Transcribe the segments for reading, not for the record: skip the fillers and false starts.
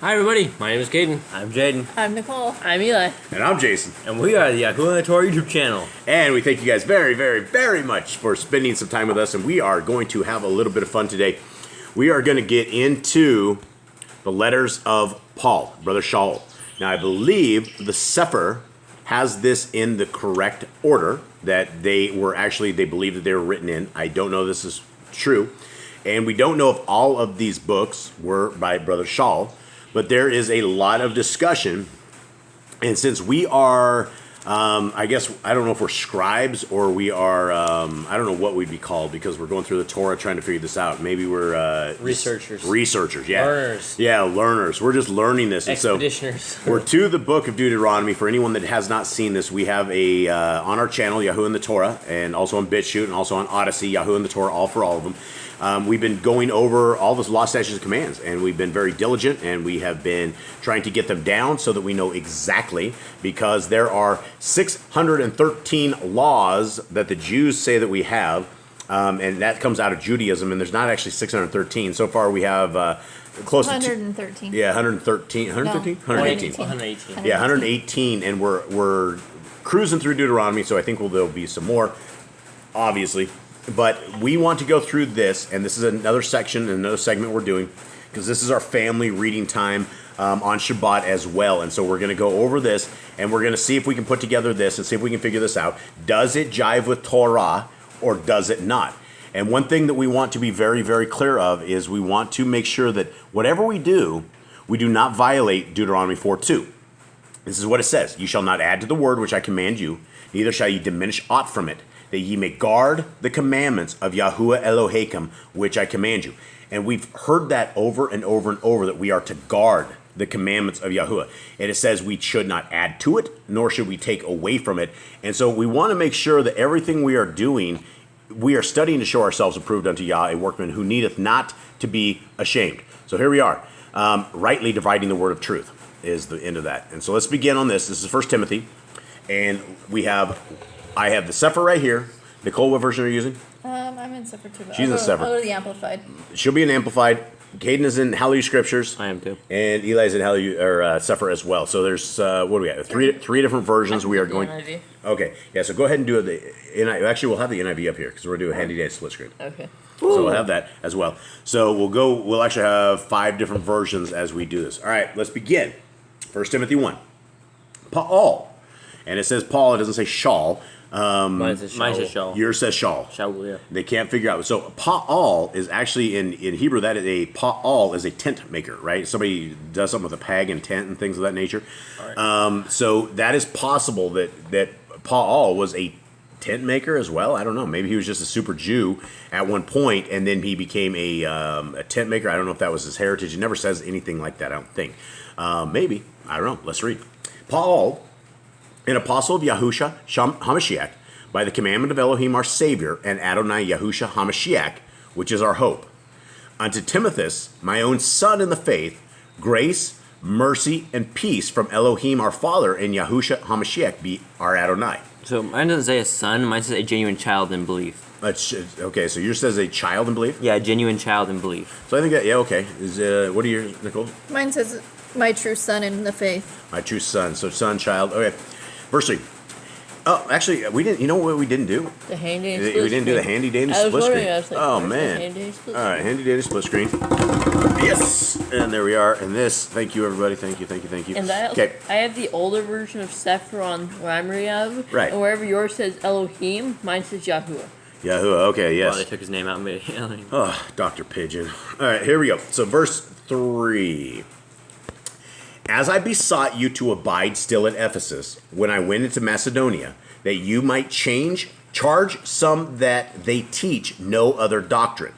Hi everybody, my name is Caden. I'm Jaden. I'm Nicole. I'm Eli. And I'm Jason. And we are the Yahuwah and the Torah YouTube channel. And we thank you guys very, very, very much for spending some time with us. And we are going to have a little bit of fun today. We are going to get into the letters of Paul, Brother Shaul. Now, I believe the Sefer has this in the correct order that they believe that they were written in. I don't know if this is true. And we don't know if all of these books were by Brother Shaul. But there is a lot of discussion, and since we are, I guess, I don't know if we're scribes or we are, I don't know what we'd be called because we're going through the Torah trying to figure this out. Maybe we're Researchers. Researchers, yeah. Learners. Yeah, learners. We're just learning this. Expeditioners. So we're to the book of Deuteronomy. For anyone that has not seen this, we have a on our channel, Yahuwah and the Torah, and also on BitChute and also on Odyssey, Yahuwah and the Torah, all for all of them. We've been going over all those law, statutes, and commands, and we've been very diligent, and we have been trying to get them down so that we know exactly, because there are 613 laws that the Jews say that we have, and that comes out of Judaism, and there's not actually 613. So far we have close 113. to... Yeah, 113. 113? No, 118. 118. Yeah, 118, and we're cruising through Deuteronomy, so I think there'll be some more, obviously. But we want to go through this, and this is another section, another segment we're doing, because this is our family reading time on Shabbat as well. And so we're going to go over this, and we're going to see if we can put together this and see if we can figure this out. Does it jive with Torah, or does it not? And one thing that we want to be very, very clear of is we want to make sure that whatever we do not violate Deuteronomy 4:2. This is what it says. You shall not add to the word which I command you, neither shall ye diminish aught from it, that ye may guard the commandments of Yahuwah Elohim, which I command you. And we've heard that over and over and over, that we are to guard the commandments of Yahuwah. And it says we should not add to it, nor should we take away from it. And so we want to make sure that everything we are doing, we are studying to show ourselves approved unto Yah, a workman who needeth not to be ashamed. So here we are, rightly dividing the word of truth is the end of that. And so let's begin on this. This is 1 Timothy, and I have the Sefer right here. Nicole, what version are you using? I'm in Sefer too. She's in Sefer. I'll go to the Amplified. She'll be in Amplified. Caden is in Hallelujah Scriptures. I am too. And Eli's in Hallelujah Sefer as well. So there's what do we have? Three different versions. We are going. NIV. Okay, yeah. So go ahead and do it. Actually, we'll have the NIV up here because we're doing a handy dandy split screen. Okay. So we'll have that as well. So we'll actually have 5 different versions as we do this. All right, let's begin. 1 Timothy 1. Paul, and it says Paul. It doesn't say Shaul. Mine says Shaul. Yours says Shaul. Shaul, yeah. They can't figure out. So Paul is actually in Hebrew. That is Paul is a tent maker, right? Somebody does something with a pag and tent and things of that nature. Right. So that is possible that Paul was a tent maker as well. I don't know. Maybe he was just a super Jew at one point, and then he became a tent maker. I don't know if that was his heritage. It never says anything like that, I don't think. Maybe. I don't know. Let's read. Paul, an apostle of Yahusha HaMashiach, by the commandment of Elohim our Savior, and Adonai Yahusha HaMashiach, which is our hope. Unto Timothy, my own son in the faith, grace, mercy, and peace from Elohim our Father and Yahusha HaMashiach be our Adonai. So mine doesn't say a son, mine says a genuine child in belief. Okay, so yours says a child in belief? Yeah, a genuine child in belief. So I think that, yeah, okay. What are yours, Nicole? Mine says my true son in the faith. My true son. So son, child. Okay. Verse 3. Oh, actually, we didn't. You know what we didn't do? The handy dandy split We didn't do the handy dandy split screen. Oh man! All right, handy dandy split screen. Yes, and there we are. And this, thank you everybody. Thank you. And I have the older version of Sefer on what I'm reading out of. Right. And wherever yours says Elohim, mine says Yahuwah. Yahuwah. Okay. Yes. Well, they took his name out and made it Elohim. Oh, Dr. Pigeon. All right, here we go. So verse 3. As I besought you to abide still at Ephesus, when I went into Macedonia, that you might charge some that they teach no other doctrine.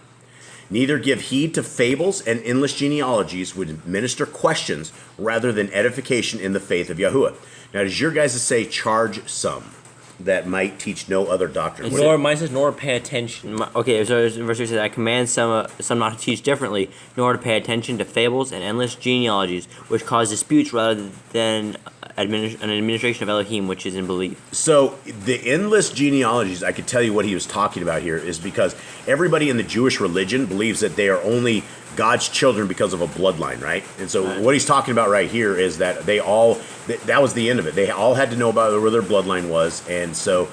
Neither give heed to fables and endless genealogies which minister questions rather than edification in the faith of Yahuwah. Now, does your guys say charge some that might teach no other doctrine? Mine says nor pay attention. Okay, so verse 3 says, I command some not to teach differently, nor to pay attention to fables and endless genealogies, which cause disputes rather than an administration of Elohim, which is in belief. So the endless genealogies, I could tell you what he was talking about here, is because everybody in the Jewish religion believes that they are only God's children because of a bloodline, right? And so what he's talking about right here is that that was the end of it. They all had to know about where their bloodline was, and so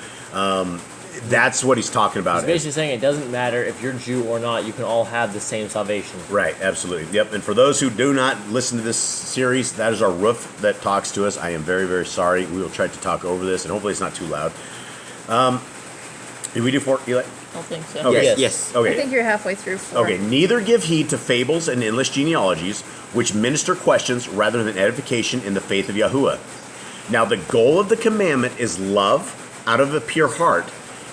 that's what he's talking about. He's basically saying it doesn't matter if you're Jew or not, you can all have the same salvation. Right, absolutely. Yep. And for those who do not listen to this series, that is our roof that talks to us. I am very, very sorry. We will try to talk over this, and hopefully it's not too loud. Did we do 4, Eli? I don't think so. Okay. Yes. I Okay. think you're halfway through 4. Okay. Neither give heed to fables and endless genealogies, which minister questions rather than edification in the faith of Yahuwah. Now, the goal of the commandment is love out of a pure heart,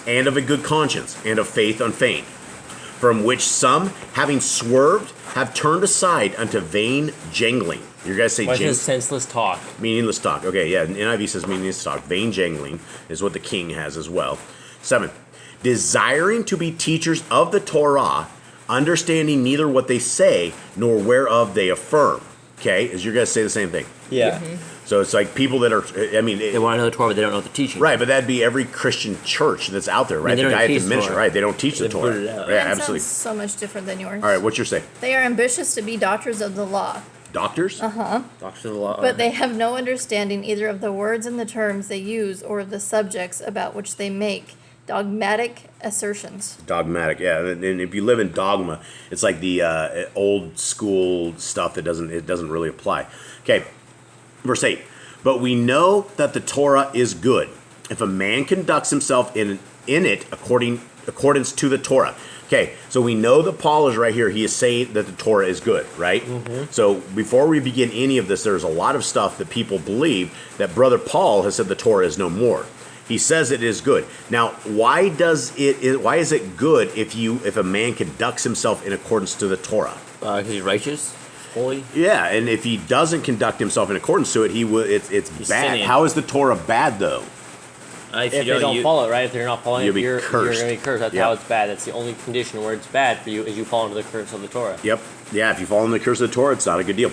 and of a good conscience, and of faith unfeigned, from which some, having swerved, have turned aside unto vain jangling. You guys say Why jangling? says senseless talk? Meaningless talk. Okay, yeah, NIV says meaningless talk. Vain jangling is what the king has as well. 7. Desiring to be teachers of the Torah, understanding neither what they say, nor whereof they affirm. Okay, is you guys say the same thing? Yeah. So it's like people that are, I mean, They want to know the Torah, but they don't know the teaching. right, but that'd be every Christian church that's out there, right? they The don't guy at teach the the ministry, Torah. right? They don't teach the They Torah. put it out. Yeah, That absolutely. sounds so much different than yours. All right, what's your say? They are ambitious to be doctors of the law, Doctors? Doctrine of the law. but they have no understanding either of the words and the terms they use or of the subjects about which they make dogmatic assertions. Dogmatic, yeah. And if you live in dogma, it's like the old school stuff that doesn't really apply. Okay, verse 8. But we know that the Torah is good if a man conducts himself in it accordance to the Torah. Okay, so we know that Paul is right here. He is saying that the Torah is good, right? So before we begin any of this, there's a lot of stuff that people believe that Brother Paul has said the Torah is no more. He says it is good. Now, why is it good if a man conducts himself in accordance to the Torah? Because he's righteous, holy. Yeah, and if he doesn't conduct himself in accordance to it, it's bad. sinning. How is the Torah bad though? If they don't follow it, right? If they're not following You'll it, be you're cursed. going to be cursed. That's Yep. how it's bad. That's the only condition where it's bad for you is you fall into the curse of the Torah. Yep. Yeah, if you fall in the curse of the Torah, it's not a good deal.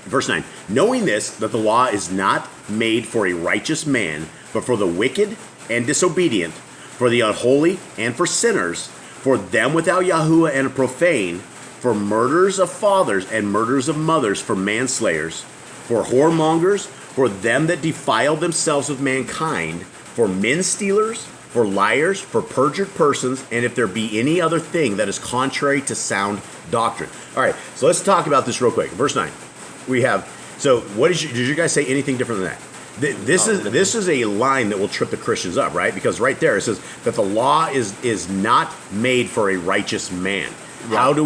Verse 9. Knowing this, that the law is not made for a righteous man, but for the wicked and disobedient, for the unholy and for sinners, for them without Yahuwah and profane, for murderers of fathers and murderers of mothers, for manslayers, for whoremongers, for them that defile themselves with mankind, for men stealers, for liars, for perjured persons, and if there be any other thing that is contrary to sound doctrine. All right, so let's talk about this real quick. Verse 9. We have, so what did you guys say anything different than that? This is a line that will trip the Christians up, right? Because right there it says that the law is not made for a righteous man. Right. How do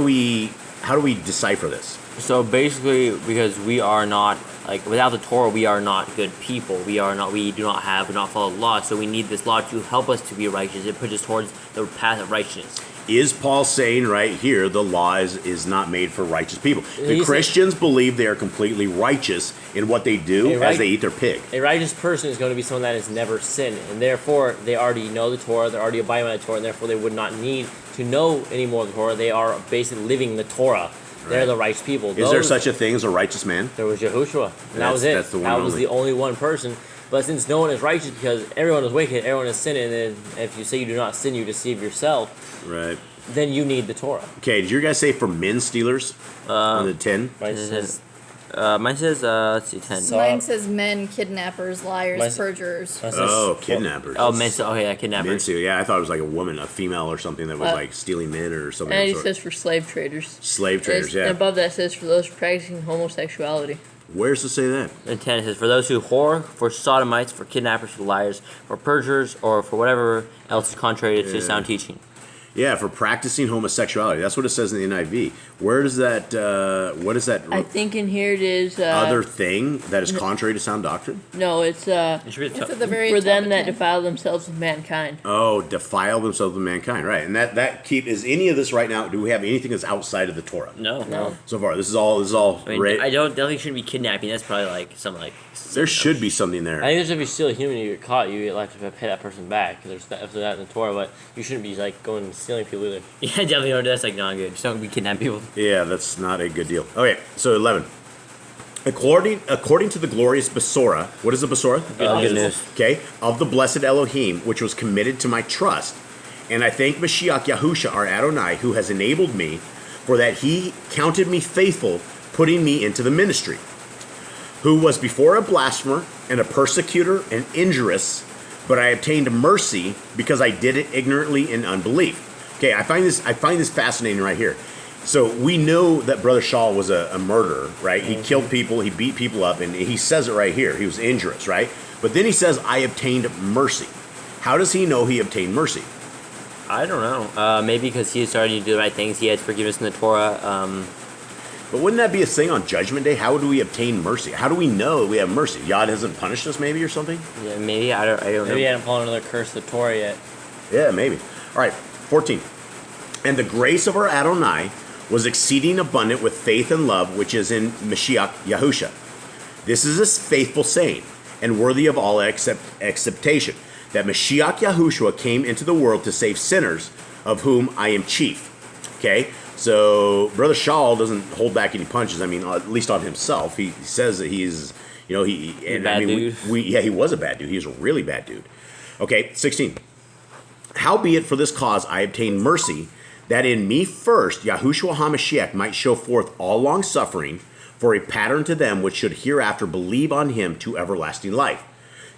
we decipher this? So basically, because we are not, like, without the Torah, we are not good people. We do not follow the law. So we need this law to help us to be righteous. It puts us towards the path of righteousness. Is Paul saying right here the law is not made for righteous people? The He's- Christians believe they are completely righteous in what they do as they eat their pig. A righteous person is going to be someone that has never sinned, and therefore they already know the Torah, they're already abiding by the Torah, and therefore they would not need to know any more of the Torah. They are basically living the Torah. They're the righteous people. Is there such a thing as a righteous man? There was Yahushua, and that was it. That's the one that was only. the only one person. But since no one is righteous because everyone is wicked, everyone is sinning, and then if you say you do not sin, you deceive yourself, Right. then you need the Torah. Okay, did you guys say for men stealers on the 10? Right? It says, mine says, let's see, 10. So- Mine says men, kidnappers, liars, Mine- perjurers. Oh, kidnappers. Oh, men, okay, yeah, Men kidnappers. steal. Yeah, I thought it was like a woman, a female or something that was like stealing men or something. And of it the sort. says for slave traders. Slave traders, And yeah. above that says for those practicing homosexuality. Where's it say that? And 10 it says, for those who whore, for sodomites, for kidnappers, for liars, for perjurers, or for whatever else is contrary to sound teaching. Yeah, for practicing homosexuality. That's what it says in the NIV. Where does that, what is that I think in here it is. other thing that is contrary to sound doctrine? No, it's It should be It's at the very for top them of that 10. defile themselves with mankind. Oh, defile themselves with mankind, right? And is any of this right now? Do we have anything that's outside of the Torah? No. So far, this is all. I mean, I definitely shouldn't be kidnapping. That's probably like some like. There should be something there. I think there's if you steal a human, you get caught, you get like to pay that person back. There's that in the Torah, but you shouldn't be like going and stealing people either. Yeah, definitely don't do that. That's like not good. Just don't be kidnapping people. Yeah, that's not a good deal. Okay, so 11. According to the glorious Besorah, what is the Besorah? Good news. Okay, of the blessed Elohim, which was committed to my trust. And I thank Mashiach Yahusha, our Adonai, who has enabled me for that he counted me faithful, putting me into the ministry, who was before a blasphemer and a persecutor and injurious, but I obtained mercy because I did it ignorantly in unbelief. Okay, I find this fascinating right here. So we know that Brother Shaul was a murderer, right? He killed people, he beat people up, and he says it right here. He was injurious, right? But then he says, I obtained mercy. How does he know he obtained mercy? I don't know. Maybe because he was starting to do the right things. He had forgiveness in the Torah. But wouldn't that be a thing on Judgment Day? How would we obtain mercy? How do we know we have mercy? Yah hasn't punished us, maybe, or something? Yeah, maybe. I don't know. Maybe he hadn't fallen another curse of the Torah yet. Yeah, maybe. All right, 14. And the grace of our Adonai was exceeding abundant with faith and love, which is in Mashiach Yahusha. This is a faithful saying, and worthy of all acceptation, that Mashiach Yahushua came into the world to save sinners, of whom I am chief. Okay? So Brother Shaul doesn't hold back any punches. I mean, at least on himself. He says that he's, he was a bad dude. He was a really bad dude. Okay, 16. Howbeit for this cause I obtained mercy, that in me first Yahushua HaMashiach might show forth all long suffering, for a pattern to them which should hereafter believe on him to everlasting life.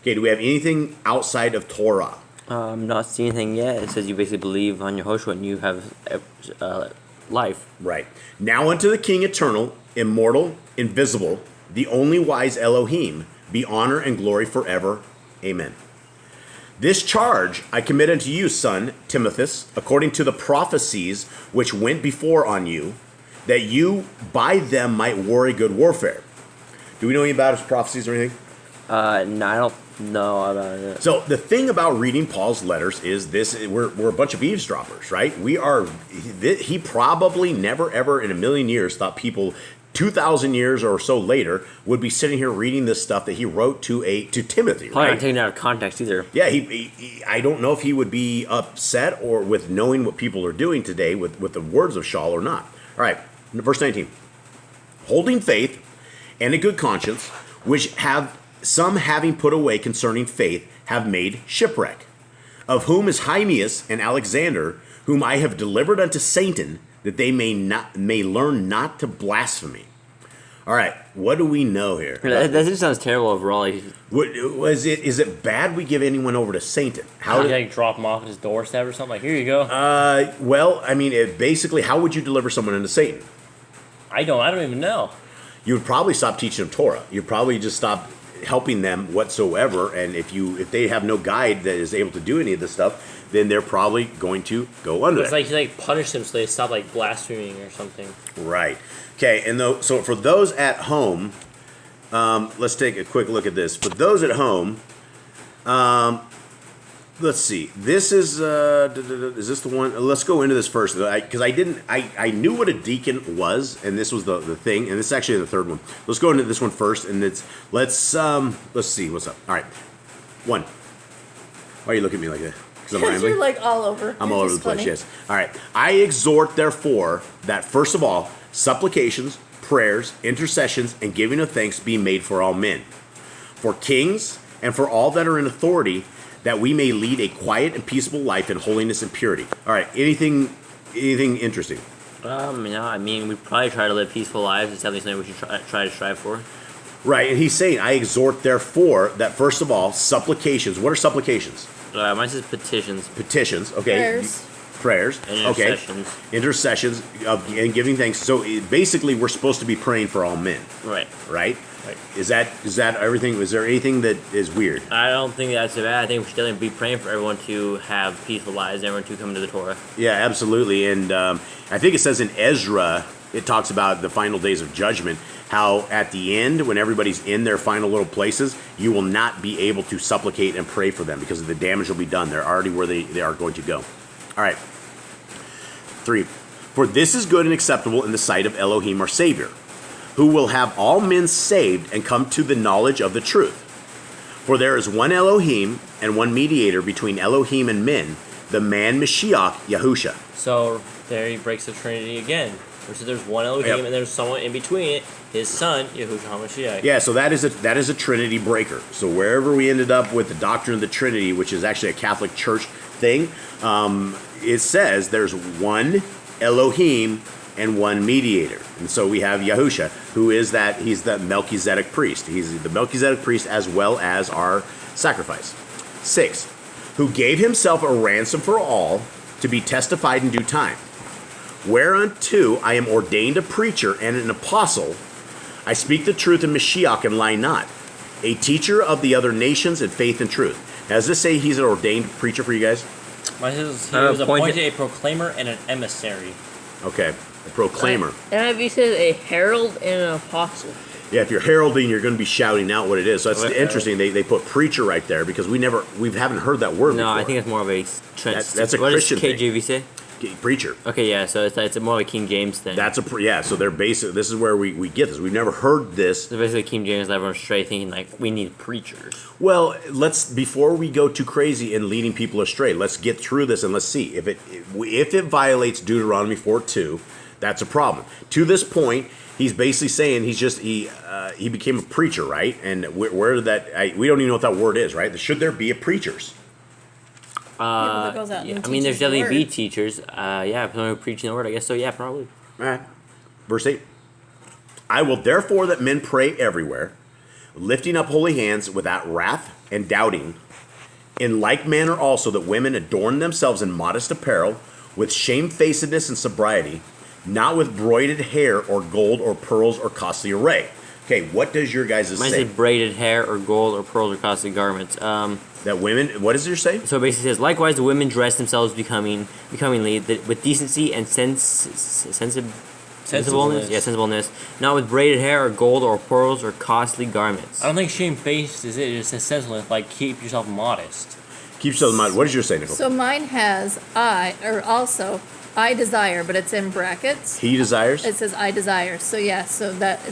Okay, do we have anything outside of Torah? I'm not seeing anything yet. It says you basically believe on Yehoshua and you have life. Right. Now unto the King eternal, immortal, invisible, the only wise Elohim, be honor and glory forever. Amen. This charge I commit unto you, son Timotheus, according to the prophecies which went before on you, that you by them might war a good warfare. Do we know anything about his prophecies or anything? No, I don't know about it. So the thing about reading Paul's letters is this: we're a bunch of eavesdroppers, right? We are. He probably never, ever in a million years thought people 2,000 years or so later would be sitting here reading this stuff that he wrote to Timothy. Probably right? not taken out of context either. Yeah, I don't know if he would be upset or with knowing what people are doing today with the words of Shaul or not. All right, verse 19. Holding faith and a good conscience, which have some having put away concerning faith, have made shipwreck, of whom is Hymeus and Alexander, whom I have delivered unto Satan, that they may learn not to blaspheme. All right, what do we know here? That just sounds terrible overall. Is it bad we give anyone over to Satan? How did you drop him off at his doorstep or something? Like, here you go. Well, I mean, basically, how would you deliver someone into Satan? I don't even know. You would probably stop teaching them Torah. You'd probably just stop helping them whatsoever. And if they have no guide that is able to do any of this stuff, then they're probably going to go under. It's like he punished them so they stop blaspheming or something. Right. Okay. And so for those at home, let's take a quick look at this. For those at home, let's see. This is this the one? Let's go into this first because I knew what a deacon was, and this was the thing, and this is actually the third one. Let's go into this one first, and let's see what's up. All right, 1. Why are you looking at me like that? Because you're all over. I'm all over the place. Yes. All right. I exhort, therefore, that first of all, supplications, prayers, intercessions, and giving of thanks be made for all men, for kings, and for all that are in authority, that we may lead a quiet and peaceable life in holiness and purity. All right. Anything interesting? I mean, we probably try to live peaceful lives. It's something we should try to strive for. Right. And he's saying, I exhort, therefore, that first of all, supplications. What are supplications? Mine says petitions. Petitions. Okay. Prayers. And intercessions. Okay. Intercessions and giving thanks. So basically, we're supposed to be praying for all men. Right. Right. Is that everything? Is there anything that is weird? I don't think that's so bad. I think we should definitely be praying for everyone to have peaceful lives, everyone to come to the Torah. Yeah, absolutely. And I think it says in Ezra, it talks about the final days of judgment, how at the end, when everybody's in their final little places, you will not be able to supplicate and pray for them because the damage will be done. They're already where they are going to go. All right. 3. For this is good and acceptable in the sight of Elohim our Savior, who will have all men saved and come to the knowledge of the truth. For there is one Elohim and one mediator between Elohim and men, the man Mashiach Yahusha. So there he breaks the Trinity again. So there's one Elohim and there's someone in between it, his son, Yahushua HaMashiach. Yeah, so that is a Trinity breaker. So wherever we ended up with the doctrine of the Trinity, which is actually a Catholic Church thing, it says there's one Elohim and one mediator. And so we have Yahusha, who is that, he's the Melchizedek priest. He's the Melchizedek priest as well as our sacrifice. 6, who gave himself a ransom for all to be testified in due time. Whereunto I am ordained a preacher and an apostle. I speak the truth in Mashiach and lie not. A teacher of the other nations in faith and truth. Now, does this say he's an ordained preacher for you guys? Mine says he was appointed a proclaimer and an emissary. Okay, a proclaimer. NIV says a herald and an apostle. Yeah, if you're heralding, you're going to be shouting out what it is. So that's Okay. interesting. They put preacher right there because we haven't heard that word No, before. I think it's more of a That's a what Christian does thing. KJV say? Preacher. Okay, yeah, so it's more of a King James thing. That's so they're basic. This is where we get this. We've never heard this. so basically King James led everyone astray, thinking like we need preachers. Well, before we go too crazy and leading people astray, let's get through this and let's see if it violates Deuteronomy 4:2. That's a problem. To this point, he's basically saying he became a preacher, right? And where did that? We don't even know what that word is, right? Should there be a preachers? That goes out and I mean, there's teaches the definitely be word. teachers. Yeah, someone who preaching the word. I guess so. Yeah, probably. All right. Verse 8. I will therefore that men pray everywhere, lifting up holy hands without wrath and doubting. In like manner also that women adorn themselves in modest apparel, with shamefacedness and sobriety, not with broided hair or gold or pearls or costly array. Okay, what does your guys' Mine say? says braided hair or gold or pearls or costly garments. That women, what does yours say? So it basically says, likewise, the women dress themselves becomingly with decency and sensibleness. Yeah, sensibleness. Not with braided hair or gold or pearls or costly garments. I don't think shamefaced is it. It just says sensibleness, like keep yourself modest. Keep yourself in mind. What does yours say, Nicole? So mine has I desire, but it's in brackets. He desires? It says I desire. So yeah,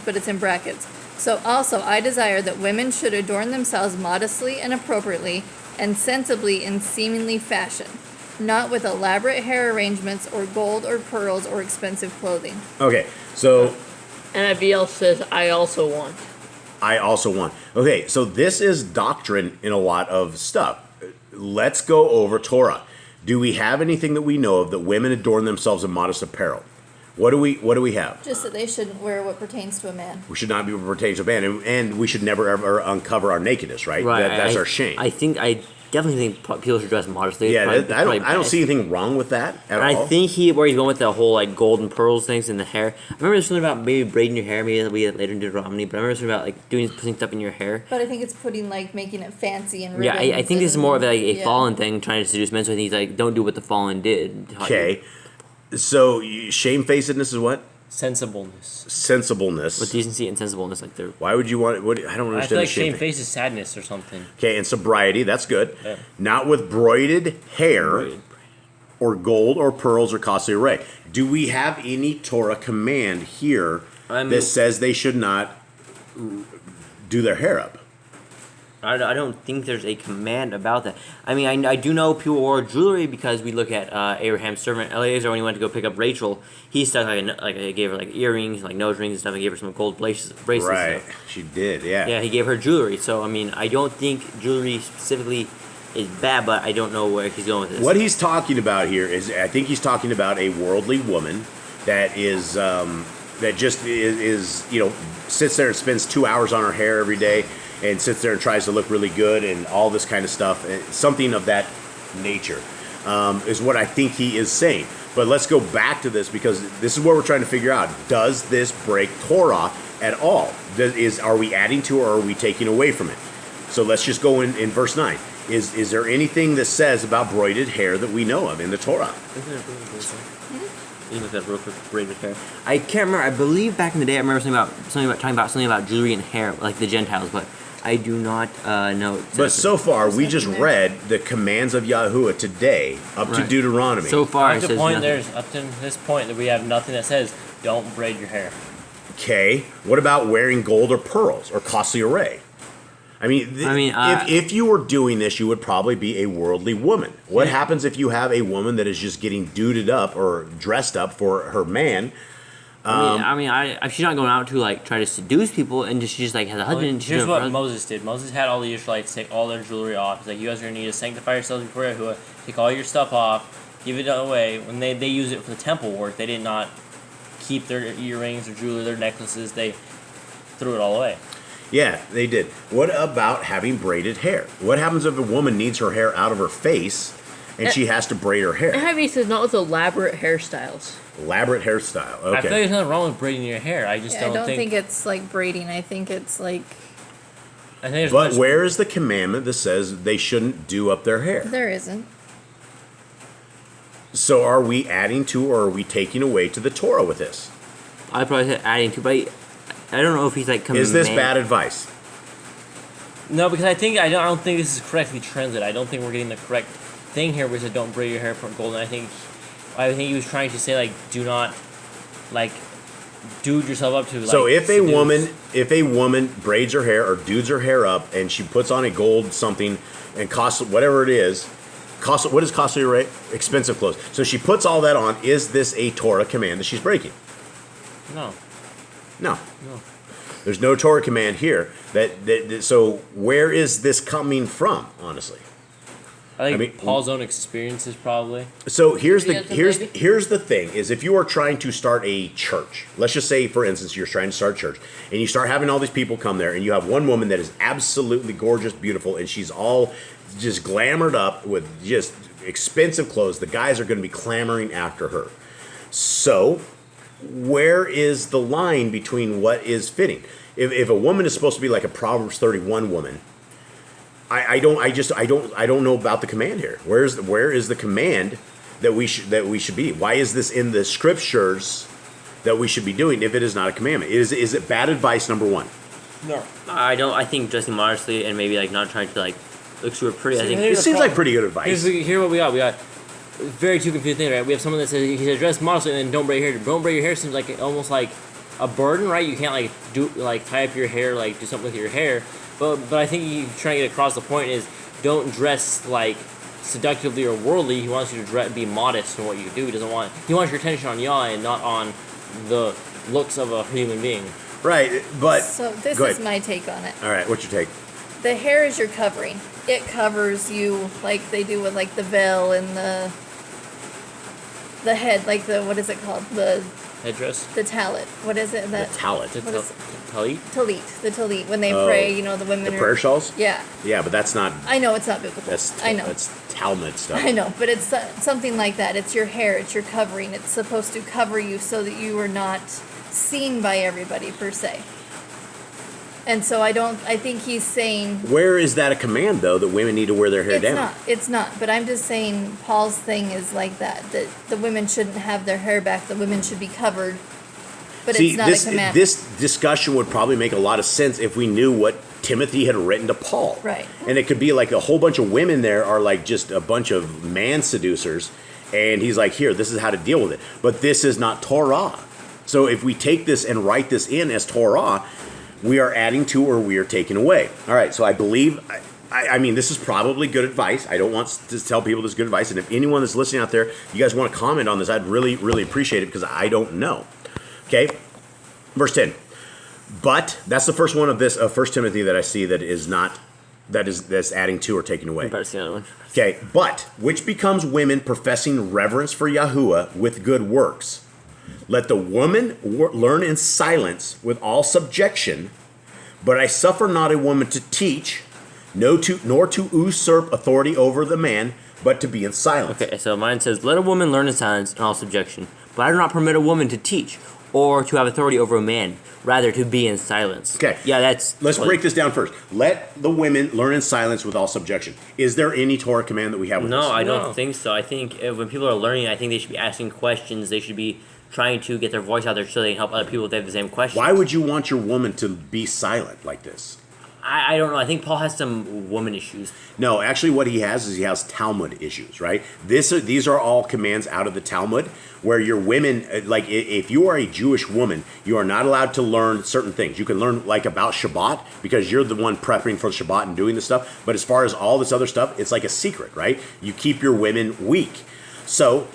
but it's in brackets. So also I desire that women should adorn themselves modestly and appropriately and sensibly in seemingly fashion, not with elaborate hair arrangements or gold or pearls or expensive clothing. Okay, so NIV says I also want. I also want. Okay, so this is doctrine in a lot of stuff. Let's go over Torah. Do we have anything that we know of that women adorn themselves in modest apparel? What do we have? Just that they shouldn't wear what pertains to a man. We should not be pertaining to a man, and we should never ever uncover our nakedness, right? Right. That's our shame. I definitely think people should dress modestly. yeah, Probably I don't see anything wrong with that at And all. I think where he's going with the whole like gold and pearls things in the hair. I remember there's something about maybe braiding your hair. Maybe that'll be later in Deuteronomy. But I remember something about like putting stuff in your hair. But I think it's making it fancy and Yeah, I think this is more of like a yeah. fallen thing trying to seduce men. So I think he's like, don't do what the fallen did. Okay, so shamefacedness is what? Sensibleness. Sensibleness. With decency and sensibleness, like they're. Why would you want? I don't I understand. feel like the shamefaced. shamefaced is sadness or something. Okay, and sobriety, that's good. Yeah. Not with broided hair or gold or pearls or costly array. Do we have any Torah command here that says they should not do their hair up? I don't think there's a command about that. I mean, I do know people wore jewelry because we look at Abraham's servant Eliezer when he went to go pick up Rachel. He stuck he gave her like earrings, like nose rings and stuff, and gave her some gold bracelets. Right, And stuff. she did, yeah. Yeah, he gave her jewelry. So I mean, I don't think jewelry specifically is bad, but I don't know where he's going with this. What he's talking about here is, I think he's talking about a worldly woman that is, that just is sits there and spends 2 hours on her hair every day and sits there and tries to look really good and all this kind of stuff. Something of that nature is what I think he is saying. But let's go back to this because this is what we're trying to figure out. Does this break Torah at all? Are we adding to or are we taking away from it? So let's just go in verse 9. Is there anything that says about broided hair that we know of in the Torah? You look at that real quick, braided hair. I can't remember. I believe back in the day, I remember talking about jewelry and hair, like the Gentiles, but I do not know. But so far, we just read the commands of Yahuwah today up to Right. Deuteronomy. So far, Up it to says point, nothing. there's up to this point that we have nothing that says don't braid your hair. Okay, what about wearing gold or pearls or costly array? I mean, if you were doing this, you would probably be a worldly woman. What happens if you have a woman that is just getting duded up or dressed up for her man? She's not going out to like try to seduce people, and she just like has a husband. and she's Here's doing it what for husband. Moses did. Moses had all the Israelites take all their jewelry off. He's like, you guys are going to need to sanctify yourselves before Yahuwah. Take all your stuff off. Give it away. When they use it for the temple work, they did not keep their earrings, their jewelry, their necklaces. They threw it all away. Yeah, they did. What about having braided hair? What happens if a woman needs her hair out of her face and she has to braid her It hair? had to be said not with elaborate hairstyles. Elaborate hairstyle. I feel like Okay. there's nothing wrong with braiding your hair. I just Yeah, I don't think think it's like braiding. I think it's like I think there's But much- where is the commandment that says they shouldn't do up their hair? there isn't. So are we adding to or are we taking away to the Torah with this? I probably said adding to, but I don't know if he's like. Is this bad advice? No, because I don't think this is correctly translated. I don't think we're getting the correct thing here, which is don't braid your hair for golden. I think he was trying to say like do not like dude yourself up to. Like, So if seduce. a woman braids her hair or dudes her hair up and she puts on a gold something and costs whatever it is, what is costly, right? Expensive clothes. So she puts all that on. Is this a Torah command that she's breaking? No. No. There's no Torah command here. So where is this coming from, honestly? I think I mean- Paul's own experiences probably. So here's Maybe the that's a maybe? here's the thing is if you are trying to start a church, let's just say for instance you're trying to start a church and you start having all these people come there and you have one woman that is absolutely gorgeous, beautiful, and she's all just glamored up with just expensive clothes, the guys are going to be clamoring after her. So where is the line between what is fitting? If a woman is supposed to be like a Proverbs 31 woman, I don't know about the command here. Where is the command that we should be? Why is this in the scriptures that we should be doing if it is not a commandment? Is it bad advice, number one? No. I don't. I think dressing modestly and maybe like not trying to like look super pretty. I See, think here's It the seems problem. like pretty good advice. Here what we got. We got very two confusing things, right? We have someone that says he said dress modestly and then don't braid your hair. Don't braid your hair seems like almost like a burden, right? You can't like do like tie up your hair, like do something with your hair. But I think you trying to get across the point is don't dress like seductively or worldly. He wants you to be modest in what you do. He wants your attention on Yah and not on the looks of a human being. Right, but So this go is ahead. my take on it. All right, what's your take? The hair is your covering. It covers you like they do with like the veil and the head, like the what is it called? The Headdress. talit. What is it? That Talent. The What is- talit. talit. The talit when they Oh, pray. You know the women. The are, prayer shawls? Yeah, Yeah, but that's not. I know it's not biblical. I know. That's Talmud stuff. I know, but it's something like that. It's your hair. It's your covering. It's supposed to cover you so that you are not seen by everybody per se. And so I think he's saying Where is that a command though that women need to wear their hair down? It's not. But I'm just saying Paul's thing is like that the women shouldn't have their hair back. The women should be covered. But See, it's not a commandment. this discussion would probably make a lot of sense if we knew what Timothy had written to Paul. Right. And it could be like a whole bunch of women there are like just a bunch of man seducers. And he's like, here, this is how to deal with it. But this is not Torah. So if we take this and write this in as Torah, we are adding to or we are taking away. All right, so I believe, I mean, this is probably good advice. I don't want to tell people this is good advice. And if anyone that's listening out there, you guys want to comment on this, I'd really, really appreciate it because I don't know. Okay, verse 10. But that's the first one of this, 1 Timothy that I see that is not, that's adding to or taking away. Better see another one. Okay, but which becomes women professing reverence for Yahuwah with good works. Let the woman learn in silence with all subjection, but I suffer not a woman to teach, nor to usurp authority over the man, but to be in silence. Okay, so mine says, let a woman learn in silence and all subjection, but I do not permit a woman to teach or to have authority over a man, rather to be in silence. Okay. Yeah, that's... Let's break this down first. Let the women learn in silence with all subjection. Is there any Torah command that we have with this? No, I No. don't think so. I think when people are learning, I think they should be asking questions. They should be trying to get their voice out there so they can help other people if they have the same questions. Why would you want your woman to be silent like this? I don't know. I think Paul has some woman issues. No, actually what he has is he has Talmud issues, right? These are all commands out of the Talmud where your women, like if you are a Jewish woman, you are not allowed to learn certain things. You can learn like about Shabbat because you're the one prepping for Shabbat and doing this stuff. But as far as all this other stuff, it's like a secret, right? You keep your women weak. So,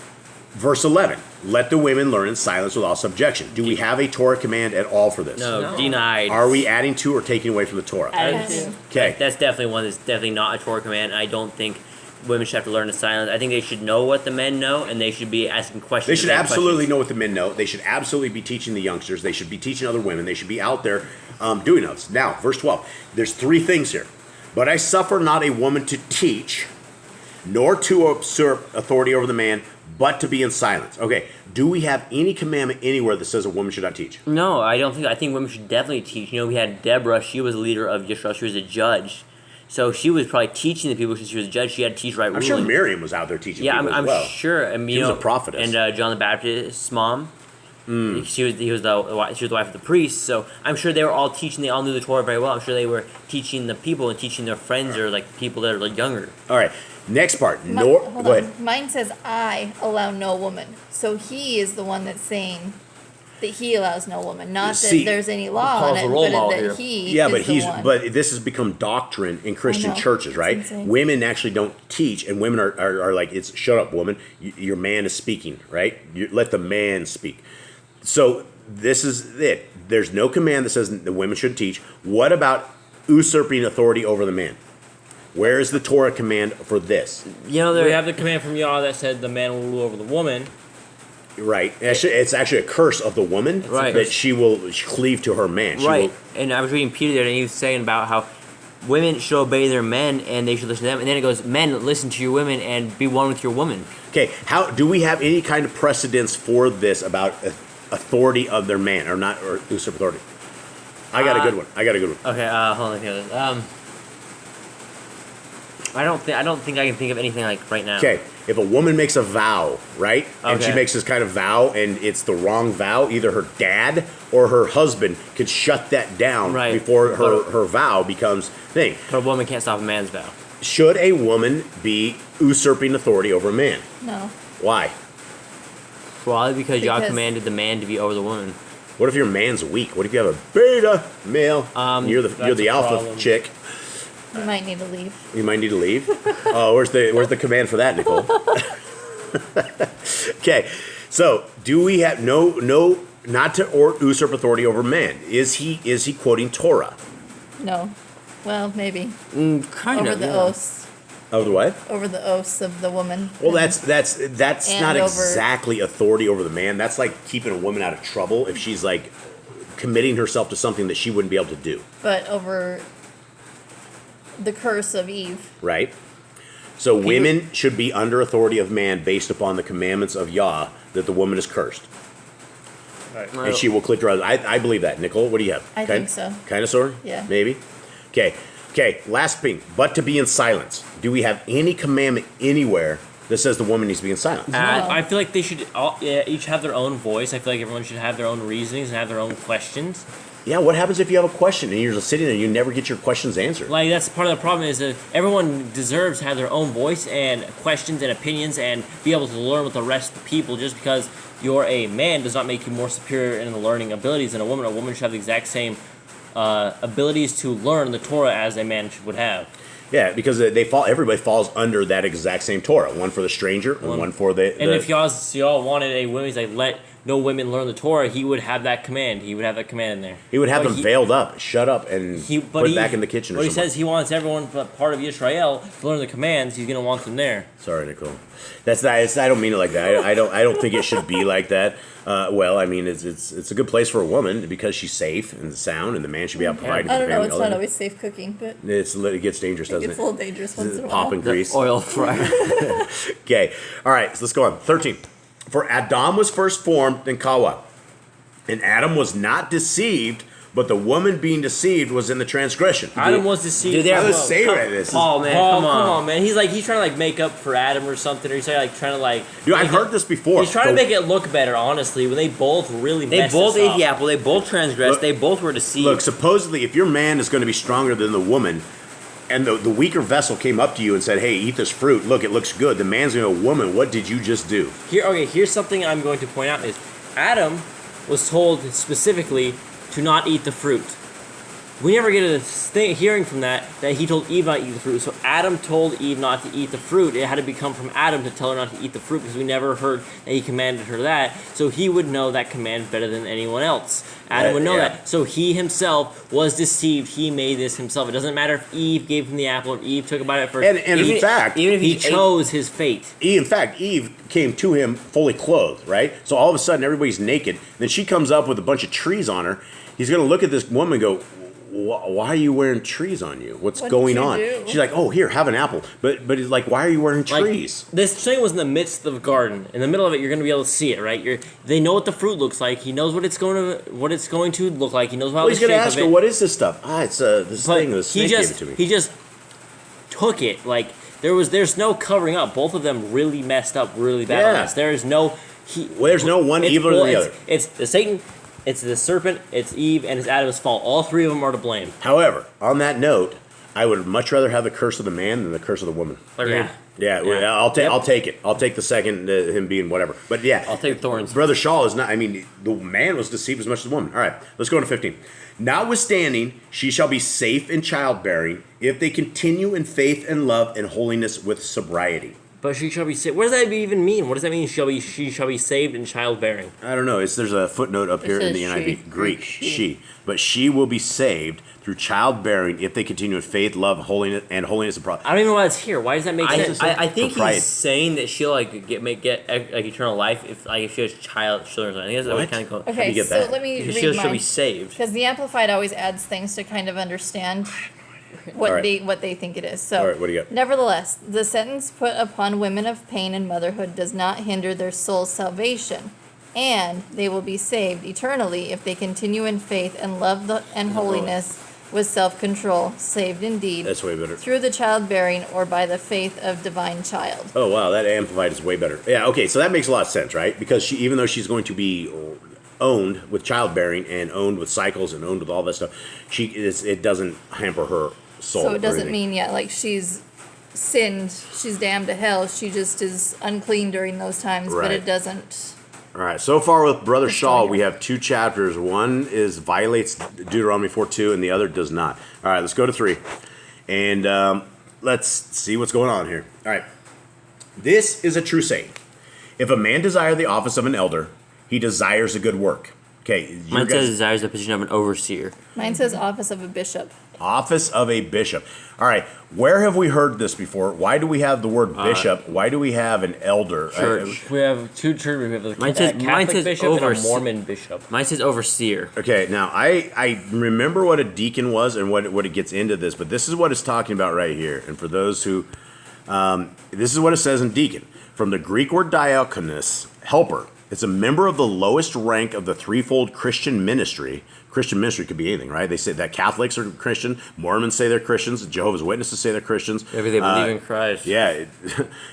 verse 11, let the women learn in silence with all subjection. Do we have a Torah command at all for this? No, No. denied. Are we adding to or taking away from the Torah? Added to. Okay. That's definitely one that's definitely not a Torah command. I don't think women should have to learn in silence. I think they should know what the men know, and they should be asking questions. They should and absolutely questions. know what the men know. They should absolutely be teaching the youngsters. They should be teaching other women. They should be out there doing this. Now, verse 12. There's 3 things here. But I suffer not a woman to teach, nor to usurp authority over the man, but to be in silence. Okay, do we have any commandment anywhere that says a woman should not teach? No, I don't think. I think women should definitely teach. We had Deborah. She was a leader of Israel. She was a judge, so she was probably teaching the people since she was a judge. She had to teach right I'm ruling. sure Miriam was out there teaching Yeah, people I'm as well. sure. I mean, She was a prophetess. And John the Baptist's mom. She was the wife of the priest. So I'm sure they were all teaching. They all knew the Torah very well. I'm sure they were teaching the people and teaching their friends or like people that are like younger. All right, next part. Hold Go on. ahead. Mine says I allow no woman. So he is the one that's saying that he allows no woman, not See, that there's any law Paul's on it, a role but model that here. he Yeah, is but the one. but this has become doctrine in Christian know. churches, right? It's insane. Women actually don't teach, and women are like, it's shut up, woman. Your man is speaking, right? Let the man speak. So this is it. There's no command that says the women should teach. What about usurping authority over the man? Where is the Torah command for this? We have the command from Yah that said the man will rule over the woman. Right. It's actually a curse of the woman Right. that she will cleave to her man. She Right. will- And I was reading Peter there, and he was saying about how women should obey their men and they should listen to them. And then it goes, men, listen to your women and be one with your woman. Okay, how do we have any kind of precedence for this about authority of their man or not, or usurp authority? I got a good one. Okay, hold on. Here. I don't think I can think of anything like right now. Okay, if a woman makes a vow, right, and she Okay. makes this kind of vow, and it's the wrong vow, either her dad or her husband could shut that down Right. before her vow becomes thing. But a woman can't stop a man's vow. Should a woman be usurping authority over a man? No. Why? Probably because Yah Because- commanded the man to be over the woman. What if your man's weak? What if you have a beta male? You're the that's a alpha problem. chick. You might need to leave. You might need to leave. Oh, where's the command for that, Nicole? Okay, so do we have no not to usurp authority over man? Is he quoting Torah? No. Well, maybe. Kind Over of. the yeah. oaths. Of the what? Over the oaths of the woman. Well, that's And not over- exactly authority over the man. That's like keeping a woman out of trouble if she's like committing herself to something that she wouldn't be able to do, But over the curse of Eve. right? So women should be under authority of man based upon the commandments of Yah that the woman is cursed. Right. And she will cleave to her. I believe that. Nicole, what do you have? I think so. Kind of, sort of? Yeah. Maybe? Okay, last thing. But to be in silence. Do we have any commandment anywhere that says the woman needs to be in silence? I feel like they should each have their own voice. I feel like everyone should have their own reasonings and have their own questions. Yeah, what happens if you have a question and you're just sitting there and you never get your questions answered? Like, that's part of the problem, is that everyone deserves to have their own voice and questions and opinions and be able to learn with the rest of the people. Just because you're a man does not make you more superior in the learning abilities than a woman. A woman should have the exact same abilities to learn the Torah as a man would have. Yeah, because everybody falls under that exact same Torah. One for the stranger and one for the... And if y'all wanted a woman, he's like, let no women learn the Torah, he would have that command. He would have that command in there. He would have But them veiled up, shut up, and put back in the kitchen or But he something. says he wants everyone but part of Israel to learn the commands. He's going to want them there. Sorry, Nicole. That's not. I don't mean it like that. I don't think it should be like that. Well, I mean, it's a good place for a woman because she's safe and sound, and the man should be out providing I for don't the know. family. It's all not that. always safe cooking, but It gets dangerous, it doesn't gets a it? little dangerous once in a Pop while. and grease. Oil fryer. Okay. All right. So let's go on. 13. For Adam was first formed in Kawa, and Adam was not deceived, but the woman being deceived was in the transgression. Adam was deceived. Dude, they I are was saying right this. Paul, man, Paul, come on. man. He's trying to make up for Adam or something, or he's trying to Dude, I've heard this before. He's trying to make it look better, honestly, when they both really They messed both this ate up. the apple. They both transgressed. Look- They both were deceived. Look, supposedly, if your man is going to be stronger than the woman, and the weaker vessel came up to you and said, "Hey, eat this fruit. Look, it looks good." The man's going to go, "Woman, what did you just do?" Here's something I'm going to point out is Adam was told specifically to not eat the fruit. we never get a hearing from that he told Eve not to eat the fruit. So Adam told Eve not to eat the fruit. It had to become from Adam to tell her not to eat the fruit because we never heard that he commanded her that. So he would know that command better than anyone else. Adam would know that. So he himself was deceived. He made this himself. It doesn't matter if Eve gave him the apple or Eve took about it first. And in fact, even if he chose his fate. In fact, Eve came to him fully clothed, right? So all of a sudden, everybody's naked. Then she comes up with a bunch of trees on her. He's going to look at this woman and go, why are you wearing trees on you? What's going on? Do? She's like, oh, here, have an apple. But he's like, why are you wearing trees? Like, this tree was in the midst of the garden. In the middle of it, you're going to be able to see it, right? They know what the fruit looks like. He knows what it's going to look like. He knows how He's going to ask her, what is this stuff? It's this thing. The snake gave it to me. He just took it. There's no covering up. Both of them really messed up really bad on this. There's no one evil than the other. It's the Satan. It's the serpent, it's Eve, and it's Adam's fault. All three of them are to blame. However, on that note, I would much rather have the curse of the man than the curse of the woman. Yeah. I'll take it. I'll take the second, him being whatever. But yeah, I'll take thorns. Brother Shaw is not. I mean, the man was deceived as much as the woman. All right, let's go into 15. Notwithstanding, she shall be safe in childbearing if they continue in faith and love and holiness with sobriety. But she shall be saved. What does that even mean? What does that mean? She shall be saved in childbearing. I don't know. There's a footnote up here in the NIV. Greek. She. But she will be saved through childbearing if they continue in faith, love, holiness, and holiness of I don't even know why it's here. Why does that make sense? I think he's saying that she'll get eternal life if she has children. I think that's what kind of called. Okay, so let me read she'll be saved because the Amplified always adds things to kind of understand what they think it is. So, all right, what do you got? Nevertheless, the sentence put upon women of pain and motherhood does not hinder their soul's salvation, and they will be saved eternally if they continue in faith and love and holiness with self-control, saved indeed. That's way better. Through the childbearing or by the faith of divine child. Oh wow, that Amplified is way better. Yeah, okay, so that makes a lot of sense, right? Because even though she's going to be owned with childbearing and owned with cycles and owned with all that stuff, it doesn't hamper her soul. So it doesn't mean she's sinned, she's damned to hell. She just is unclean during those times, but it doesn't. All right, so far with Brother Shaw, we have two chapters. One violates Deuteronomy 4:2, and the other does not. All right, let's go to 3, and let's see what's going on here. All right, this is a true saying: if a man desire the office of an elder, he desires a good work. Okay, mine says desires the position of an overseer. Mine says office of a bishop. Office of a bishop. All right, where have we heard this before? Why do we have the word bishop? Why do we have an elder? Church. We have two churches. We have a Catholic bishop and a Mormon bishop. Mine says overseer. Okay, now I remember what a deacon was and what it gets into this, but this is what it's talking about right here. And for those who, this is what it says in deacon. From the Greek word diakonos, helper. It's a member of the lowest rank of the threefold Christian ministry. Christian ministry could be anything, right? They say that Catholics are Christian, Mormons say they're Christians, Jehovah's Witnesses say they're Christians. Maybe they believe in Christ. Yeah,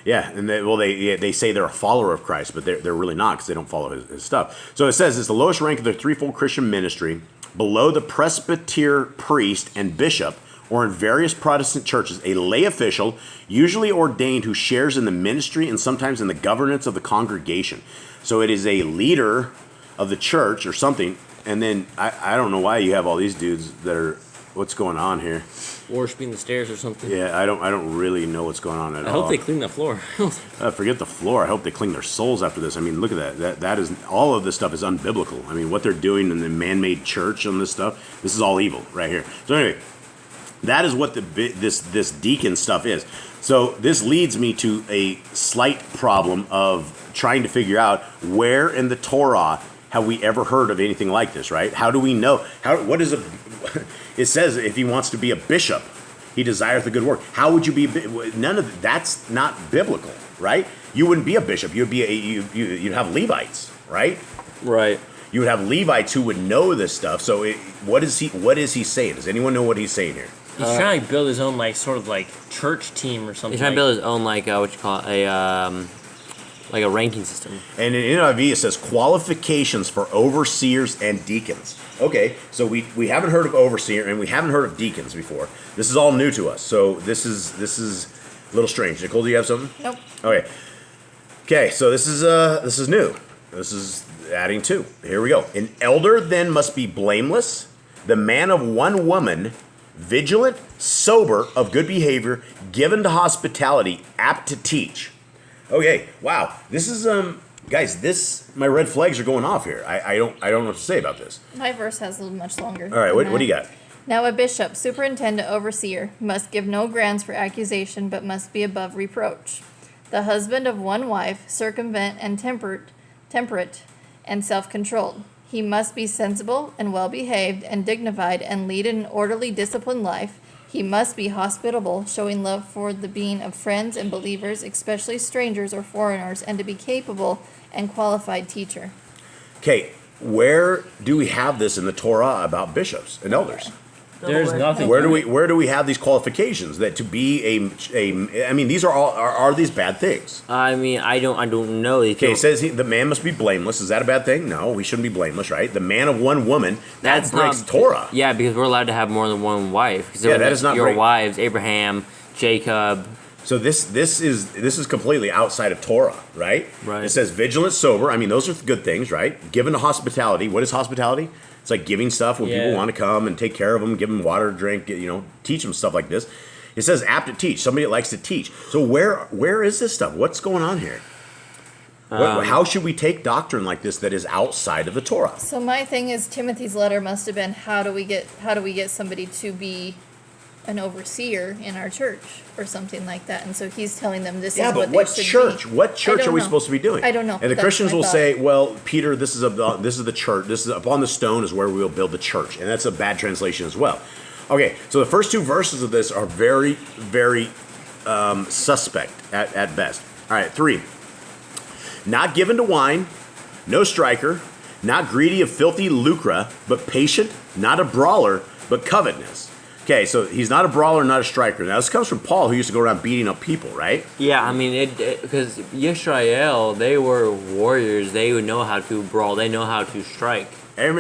and they say they're a follower of Christ, but they're really not because they don't follow his stuff. So it says it's the lowest rank of the threefold Christian ministry, below the presbyter, priest, and bishop, or in various Protestant churches, a lay official, usually ordained, who shares in the ministry and sometimes in the governance of the congregation. So it is a leader of the church or something. And then I don't know why you have all these dudes that are, what's going on here? Worshiping the stairs or something. Yeah, I don't really know what's going on at all. I hope they clean the floor. Forget the floor. I hope they clean their souls after this. I mean, look at that. That is, all of this stuff is unbiblical. I mean, what they're doing in the man-made church and this stuff, this is all evil right here. So anyway, that is what this deacon stuff is. So this leads me to a slight problem of trying to figure out where in the Torah have we ever heard of anything like this, right? How do we know? It says if he wants to be a bishop, he desires the good work. How would you be? None of that's not biblical, right? You wouldn't be a bishop. You'd be you'd have Levites, right? Right. You would have Levites who would know this stuff. So what is he saying? Does anyone know what he's saying here? He's trying to build his own sort of church team or something. He's trying to build his own what you call it, like a ranking system. And in NIV it says qualifications for overseers and deacons. Okay, so we haven't heard of overseer and we haven't heard of deacons before. This is all new to us. So this is a little strange. Nicole, do you have something? Nope. Okay, so this is new. This is adding 2. Here we go. An elder then must be blameless, the man of one woman, vigilant, sober, of good behavior, given to hospitality, apt to teach. Okay, wow. This is guys, my red flags are going off here. I don't know what to say about this. My verse has a little much longer. All right, what do you got? Now a bishop, superintendent, overseer, must give no grounds for accusation, but must be above reproach. The husband of one wife, circumvent and temperate and self-controlled. He must be sensible and well-behaved and dignified and lead an orderly, disciplined life. He must be hospitable, showing love for the being of friends and believers, especially strangers or foreigners, and to be capable and qualified teacher. Okay, where do we have this in the Torah about bishops and elders? There's nothing. Where do we have these qualifications that to be I mean, these are these bad things? I mean, I don't know. Okay, it says the man must be blameless. Is that a bad thing? No, we shouldn't be blameless, right? The man of one woman, that breaks Torah. Yeah, because we're allowed to have more than one wife. Yeah, that is not your break. wives, Abraham, Jacob. So this is completely outside of Torah, right? Right. It says vigilant, sober. I mean, those are good things, right? Given to hospitality. What is hospitality? It's like giving stuff when people want to come and take care of them, give them water to drink, teach them stuff like this. It says apt to teach, somebody that likes to teach. So where is this stuff? What's going on here? How should we take doctrine like this that is outside of the Torah? So my thing is, Timothy's letter must have been, how do we get somebody to be an overseer in our church or something like that? And so he's telling them this is what they should be. What church are we supposed to be doing? I don't know. And the That's Christians my will thought. say, well, Peter, this is the church. This is upon the stone is where we will build the church. And that's a bad translation as well. Okay, so the first two verses of this are very, very suspect at best. All right, 3. Not given to wine, no striker, not greedy of filthy lucre, but patient, not a brawler, but covetousness. Okay, so he's not a brawler, not a striker. Now, this comes from Paul, who used to go around beating up people, right? Yeah, I mean, because Yisrael, they were warriors. They would know how to brawl. They know how to strike. A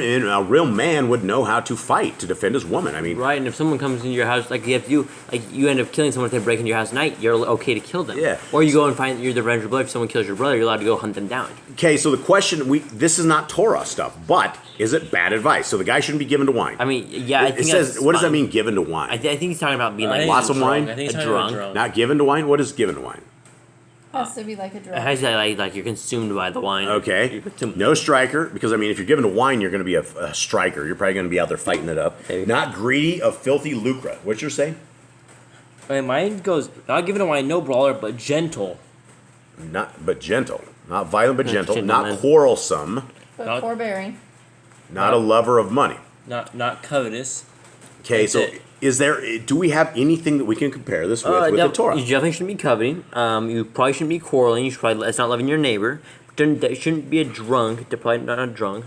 real man would know how to fight to defend his woman. I mean, Right, and if someone comes into your house, you end up killing someone if they break into your house at night, you're okay to kill them. Yeah. Or you go and find you're the revenge of blood. If someone kills your brother, you're allowed to go hunt them down. okay, so the question, this is not Torah stuff, but is it bad advice? So the guy shouldn't be given to wine. I mean, yeah, I It think says, that's what does that fine. mean, given to wine? I think he's talking about being I like think lots he's of wine? drunk. I think he's A talking about drunk. Not given to wine? What is given to wine? Has to be like a drug. It has that like you're consumed by the wine. Okay. You're consumed. No striker, because I mean, if you're given to wine, you're going to be a striker. You're probably going to be out there fighting it up. Maybe. Not greedy of filthy lucre. What you're saying? Okay, mine goes, not given to wine, no brawler, but gentle. But gentle. Not violent, but gentle. gentleman. Not quarrelsome. But Not- forbearing. Not a lover of money. Not covetous. Okay, That's so it. do we have anything that we can compare this with the Torah? You definitely shouldn't be coveting. You probably shouldn't be quarreling. You should probably it's not loving your neighbor. That shouldn't be a drunk. They're probably not a drunk.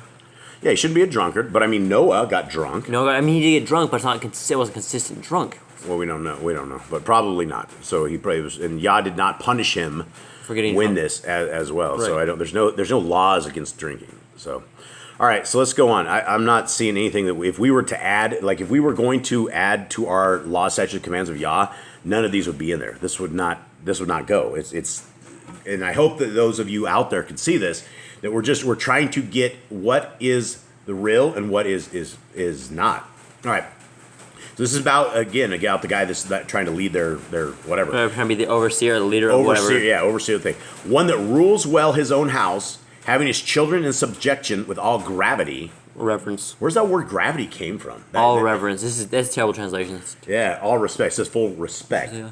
Yeah, he shouldn't be a drunkard, but I mean, Noah got drunk. No, I mean he did get drunk, but it wasn't consistent drunk. Well, we don't know, but probably not. So he probably was, and Yah did not punish him For getting when drunk. this as well. So Right. there's no laws against drinking. So, all right, so let's go on. I'm not seeing anything that if we were going to add to our law, statutes, commands of Yah, none of these would be in there. This would not go. It's, and I hope that those of you out there can see this, that we're trying to get what is the real and what is not. All right. So this is about the guy that's trying to lead their whatever. Trying to be the overseer, the leader of whatever. Overseer thing. One that rules well his own house, having his children in subjection with all gravity. Reverence. Where's that word gravity came from? Reverence. That's terrible translations. Yeah, all respect. It says full respect. Yeah.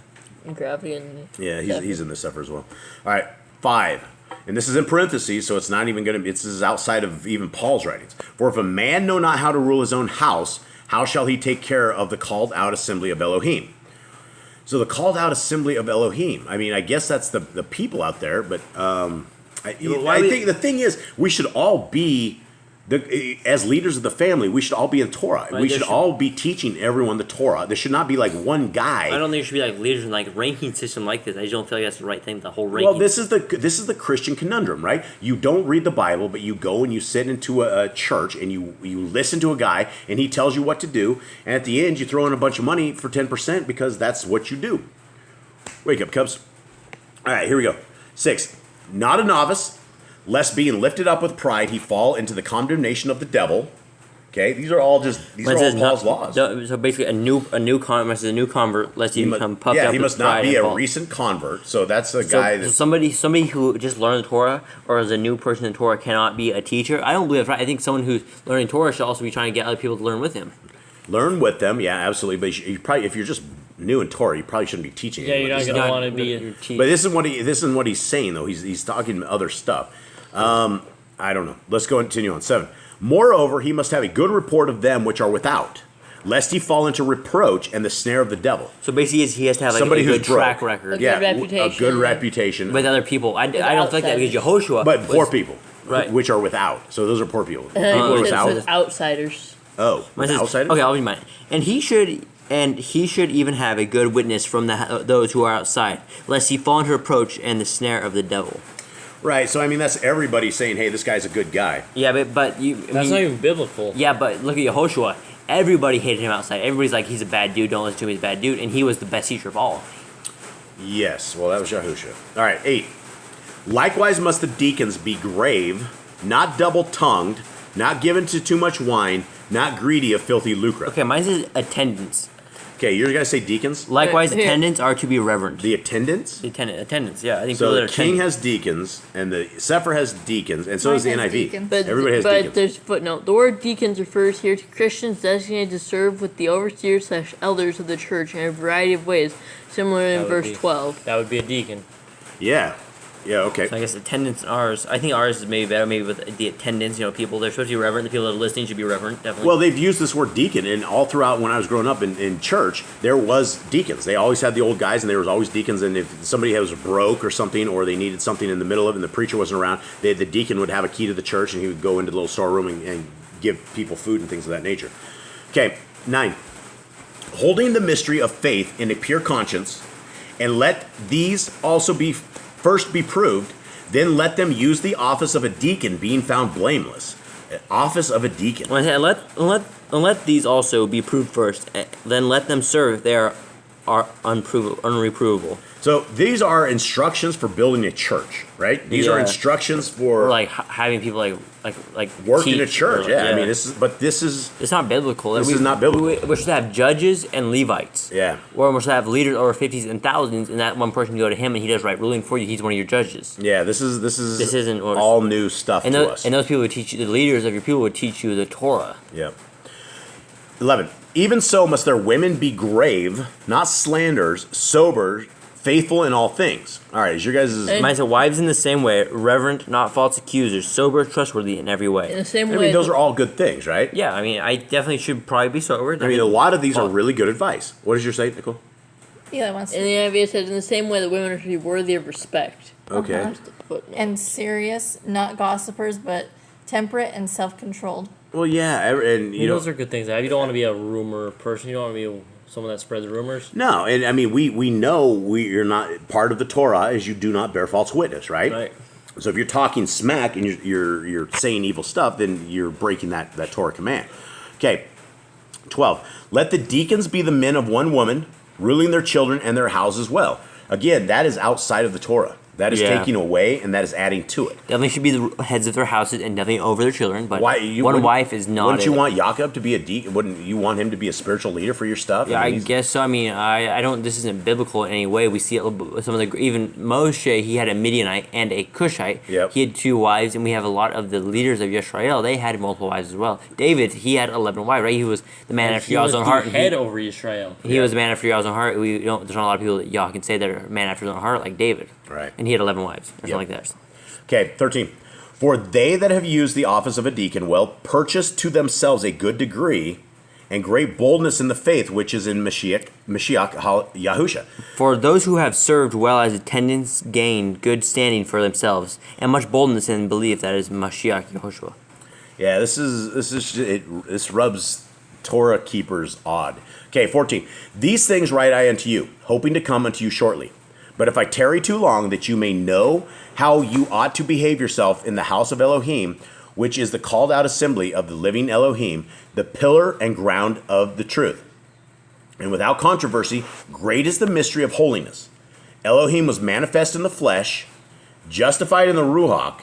Gravity and Yeah, he's in this stuff as well. All right, 5. And this is in parentheses, so it's not even going to. This is outside of even Paul's writings. For if a man know not how to rule his own house, how shall he take care of the called out assembly of Elohim? So the called out assembly of Elohim. I mean, I guess that's the people out there, but I think the thing is, we should all be as leaders of the family. We should all be in Torah. Right, We should all be teaching everyone the Torah. There should not be like one guy. I don't think there should be like leaders in like ranking system like this. I just don't feel like that's the right thing. The whole ranking. Well, this is the Christian conundrum, right? You don't read the Bible, but you go and you sit into a church and you listen to a guy and he tells you what to do, and at the end you throw in a bunch of money for 10% because that's what you do. Wake up, Cubs. All right, here we go. 6. Not a novice, lest being lifted up with pride he fall into the condemnation of the devil. Okay, these are all Paul's laws. So basically, a new convert, lest he become puffed up. Yeah, he must not be a fault. recent convert. So that's a guy that somebody who just learned the Torah or is a new person in Torah cannot be a teacher. I don't believe that's right. I think someone who's learning Torah should also be trying to get other people to learn with him. learn with them. Yeah, absolutely. But you probably, if you're just new in Torah, you probably shouldn't be teaching. Yeah, you're not anyone. gonna want to be. But this isn't what he's saying though. He's talking other stuff. I don't know. Let's continue on 7. Moreover, he must have a good report of them which are without, lest he fall into reproach and the snare of the devil. So basically, he has to have like Somebody a who's good broke. track record. A good Yeah, reputation. a good reputation. With other people. I don't think that because Yehoshua. But poor people, Right. which are without. So those are poor people. People It are says without. outsiders. Oh, Mine says- outsiders. Okay, I'll read mine. And he should even have a good witness from those who are outside, lest he fall into reproach and the snare of the devil. Right. So I mean, that's everybody saying, "Hey, this guy's a good guy." Yeah, but you. That's not even biblical. Yeah, but look at Yehoshua. Everybody hated him outside. Everybody's like, he's a bad dude. Don't listen to him. He's a bad dude. And he was the best teacher of all. Yes. Well, that was Yahusha. All right. 8. Likewise must the deacons be grave, not double-tongued, not given to too much wine, not greedy of filthy lucre. Okay, mine says attendance. Okay, you're gonna say deacons? Likewise, Here. attendants are to be reverent. The attendants? The attendants, yeah. I think So people the that are king attendants. has deacons, and the Sefer has deacons, and so Mine does the has NIV. deacons. But, Everybody has but deacons. there's a footnote. The word deacons refers here to Christians designated to serve with the overseers/elders of the church in a variety of ways, similar in That would verse be- 12. That would be a deacon. Yeah. Yeah, okay. So I guess attendance and ours. I think ours is maybe better, maybe with the attendance. People they're supposed to be reverent. The people that are listening should be reverent, definitely. Well, they've used this word deacon, and all throughout when I was growing up in church, there was deacons. They always had the old guys, and there was always deacons. And if somebody was broke or something, or they needed something in the middle of it, and the preacher wasn't around, the deacon would have a key to the church, and he would go into the little storeroom and give people food and things of that nature. Okay, 9. Holding the mystery of faith in a pure conscience, and let these also be first be proved, then let them use the office of a deacon, being found blameless. Office of a deacon. When I say let these also be proved first, then let them serve if they are unreprovable. So these are instructions for building a church, right? These are Yeah. instructions for Or like having people like work in a teach, church. or, Yeah, I mean, this is it's not biblical. This is not biblical. We should have judges and Levites. Yeah. Or we should have leaders over 50s and thousands, and that one person can go to him and he does right ruling for you. He's one of your judges. yeah. This isn't what- all new stuff And to those, us. and those people would teach you. The leaders of your people would teach you the Torah. Yep. 11. Even so must their women be grave, not slanderers, sober, faithful in all things. All right, is your guys' Mine said, wives in the same way, reverent, not false accusers, sober, trustworthy in every In way. the same I way, mean, those are all good things, right? Yeah, I mean, I definitely should probably be sober. I mean, a lot of these are really good advice. What does your say, Nicole? Eli wants in to. the NIV it says, in the same way that women are to be worthy of respect. Okay. That's the footnote. And serious, not gossipers, but temperate and self-controlled. Well, yeah, and you know, Those are good things. You don't want to be a rumor person. You don't want to be someone that spreads rumors. no, and I mean, we know you're not part of the Torah is you do not bear false witness, right? Right. So if you're talking smack and you're saying evil stuff, then you're breaking that Torah command. Okay, 12. Let the deacons be the men of one woman, ruling their children and their houses well. Again, that is outside of the Torah. That is Yeah. taking away, and that is adding to it. Definitely should be the heads of their houses and definitely over their children. But Why one wouldn't- wife is not. Wouldn't you it. want Jacob to be a deacon? Wouldn't you want him to be a spiritual leader for your stuff? Yeah, I mean, he's- guess so. I mean, I don't. This isn't biblical in any way. We see it with some of the even Moshe. He had a Midianite and a Cushite. Yep. He had 2 wives, and we have a lot of the leaders of Yisrael. They had multiple wives as well. David, he had 11 wives. Right? He was the man after He Yah's was own the heart. and head over Israel. he was the man after Yah's own heart. We don't. There's not a lot of people that Yah can say that are man after his own heart, like David. Right. And he had 11 wives, or Yep. something like that. Okay, 13. For they that have used the office of a deacon well purchase to themselves a good degree and great boldness in the faith which is in Mashiach Yahusha. For those who have served well as attendants gain good standing for themselves, and much boldness in belief that is Mashiach Yehoshua. Yeah, this rubs Torah keepers odd. Okay, 14. These things write I unto you, hoping to come unto you shortly. But if I tarry too long, that you may know how you ought to behave yourself in the house of Elohim, which is the called out assembly of the living Elohim, the pillar and ground of the truth. And without controversy, great is the mystery of holiness. Elohim was manifest in the flesh, justified in the Ruach,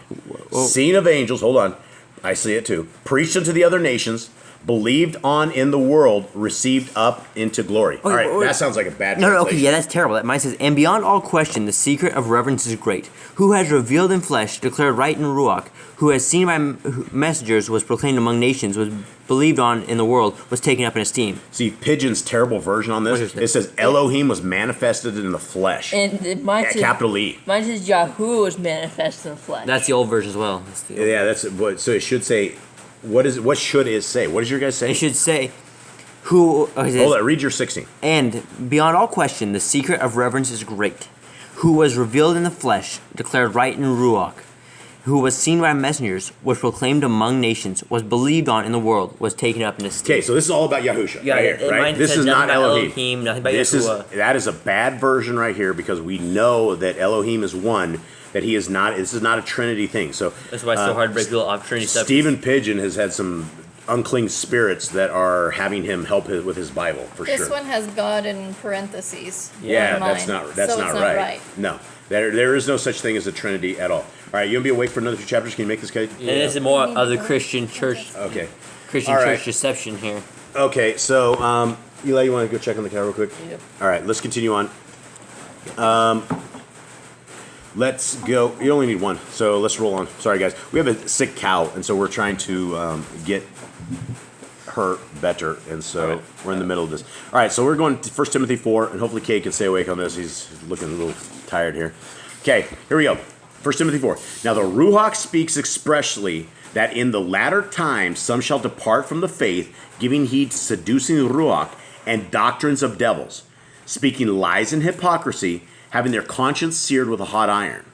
seen of angels, hold on, I see it too, preached unto the other nations, believed on in the world, received up into glory. All right, that sounds like a bad No, translation. okay, yeah, that's terrible. Mine says, and beyond all question, the secret of reverence is great. Who has revealed in flesh, declared right in Ruach, who has seen by messengers, was proclaimed among nations, was believed on in the world, was taken up in esteem. See, Pigeon's terrible version on this, What is it? it says Elohim was manifested in the flesh. And mine says, Capital E. mine says Yahuwah was manifest in the flesh. That's the old version as well. That's the old. Yeah, that's what. So it should say, what should it say? What does your guys say? It should say, who... Oh, it says, Hold on, read your 16. and beyond all question, the secret of reverence is great. Who was revealed in the flesh, declared right in Ruach, who was seen by messengers, was proclaimed among nations, was believed on in the world, was taken up in esteem. Okay, so this is all about Yahusha. Yeah, right here, right? mine This says is not nothing about Elohim. nothing about This is Yahuwah. that is a bad version right here because we know that Elohim is one. That he is not. This is not a Trinity thing. So That's why it's so hard to break people off Trinity stuff. Stephen Pigeon has had some unclean spirits that are having him help with his Bible for This sure. one has God in parentheses. Yeah, on that's mine. not So it's not right. No, there is no such thing as a Trinity at all. All right, you gonna be awake for another 2 chapters? Can you make this case? And this is more of the Christian church, Okay. Christian All church right. deception here. Okay, so Eli, you want to go check on the cow real quick? Yep. All right, let's continue on. Let's go. You only need one, so let's roll on. Sorry, guys. We have a sick cow, and so we're trying to get her better, and so we're in the middle of this. All right, so we're going to 1 Timothy 4, and hopefully Kate can stay awake on this. He's looking a little tired here. Okay, here we go. 1 Timothy 4. Now the Ruach speaks expressly that in the latter times some shall depart from the faith, giving heed to seducing Ruach and doctrines of devils, speaking lies and hypocrisy, having their conscience seared with a hot iron,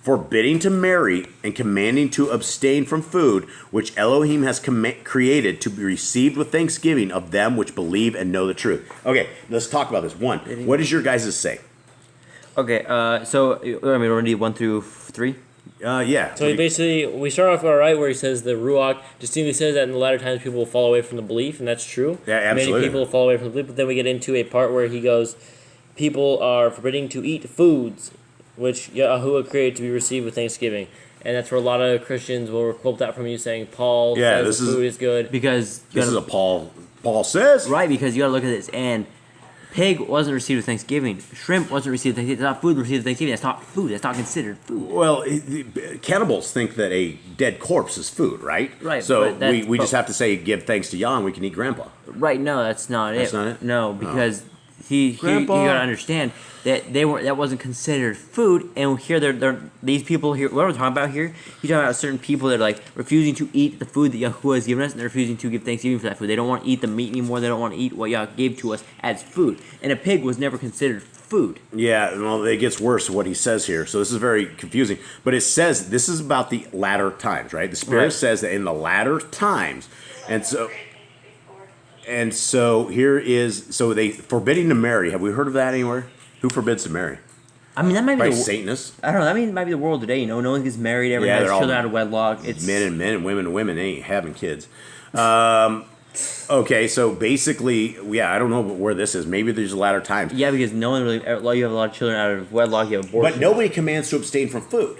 forbidding to marry and commanding to abstain from food which Elohim has created to be received with thanksgiving of them which believe and know the truth. Okay, let's talk about this. One, what does your guys' say? Okay, so I mean, we're gonna do 1 through 3. Yeah. So basically, we start off all right where he says the Ruach distinctly says that in the latter times people will fall away from the belief, and that's true. Yeah, absolutely. Many people will fall away from the belief, but then we get into a part where he goes, people are forbidding to eat foods which Yahuwah created to be received with thanksgiving. And that's where a lot of Christians will quote that from you saying, Paul says the food is good. Because This is a Paul says. right, because you gotta look at this, and pig wasn't received with Thanksgiving. Shrimp wasn't received with Thanksgiving. It's not food received with Thanksgiving. That's not food. That's not considered food. Well, cannibals think that a dead corpse is food, right? Right, So but that's- we just have to say, give thanks to Yah, and we can eat Grandpa. Right? No, that's not That's it. not it? No, because you Grandpa. gotta understand that that wasn't considered food, and here they're these people here. What we're talking about here, you're talking about certain people that are like refusing to eat the food that Yahuwah has given us, and they're refusing to give thanksgiving for that food. They don't want to eat the meat anymore. They don't want to eat what Yah gave to us as food. And a pig was never considered food. Yeah, well, it gets worse what he says here. So this is very confusing. But it says this is about the latter times, right? The Spirit Right. says that in the latter times, and so here is they forbidding to marry. Have we heard of that anywhere? Who forbids to marry? I mean, that might be Right, the, Satanists. I don't know. I mean, it might be the world today. You know, no one gets married. Everyone Yeah, has they're all children out of wedlock. It's Men and women ain't having kids. Okay, so basically, yeah, I don't know where this is. Maybe there's latter times. Yeah, because no one really. You have a lot of children out of wedlock. You have abortion. But nobody commands to abstain from food.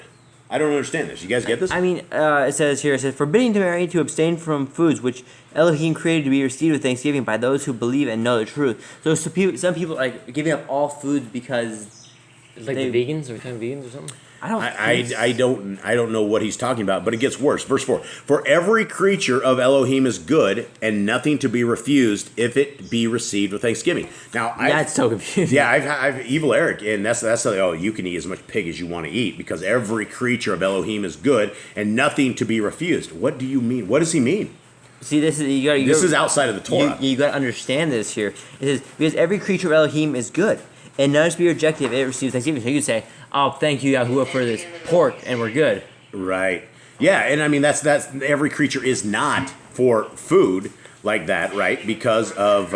I don't understand this. You guys get this? I mean, it says forbidding to marry, to abstain from foods which Elohim created to be received with thanksgiving by those who believe and know the truth. So some people are like giving up all foods because It's like they- the vegans. Are we talking vegans or something? I don't. I don't know what he's talking about, but it gets worse. Verse 4. For every creature of Elohim is good, and nothing to be refused if it be received with thanksgiving. Now, That's so confusing. Yeah, I've evil Eric, and that's like, oh, you can eat as much pig as you want to eat because every creature of Elohim is good, and nothing to be refused. What do you mean? What does he mean? See, this is you got. This is outside of the Torah. You got to understand this here. It says because every creature of Elohim is good, and none is to be rejected if it receives thanksgiving. So you could say, "Oh, thank you, Yahuwah, for this pork, and we're good." Right. Yeah, and I mean that's every creature is not for food like that, right? Because of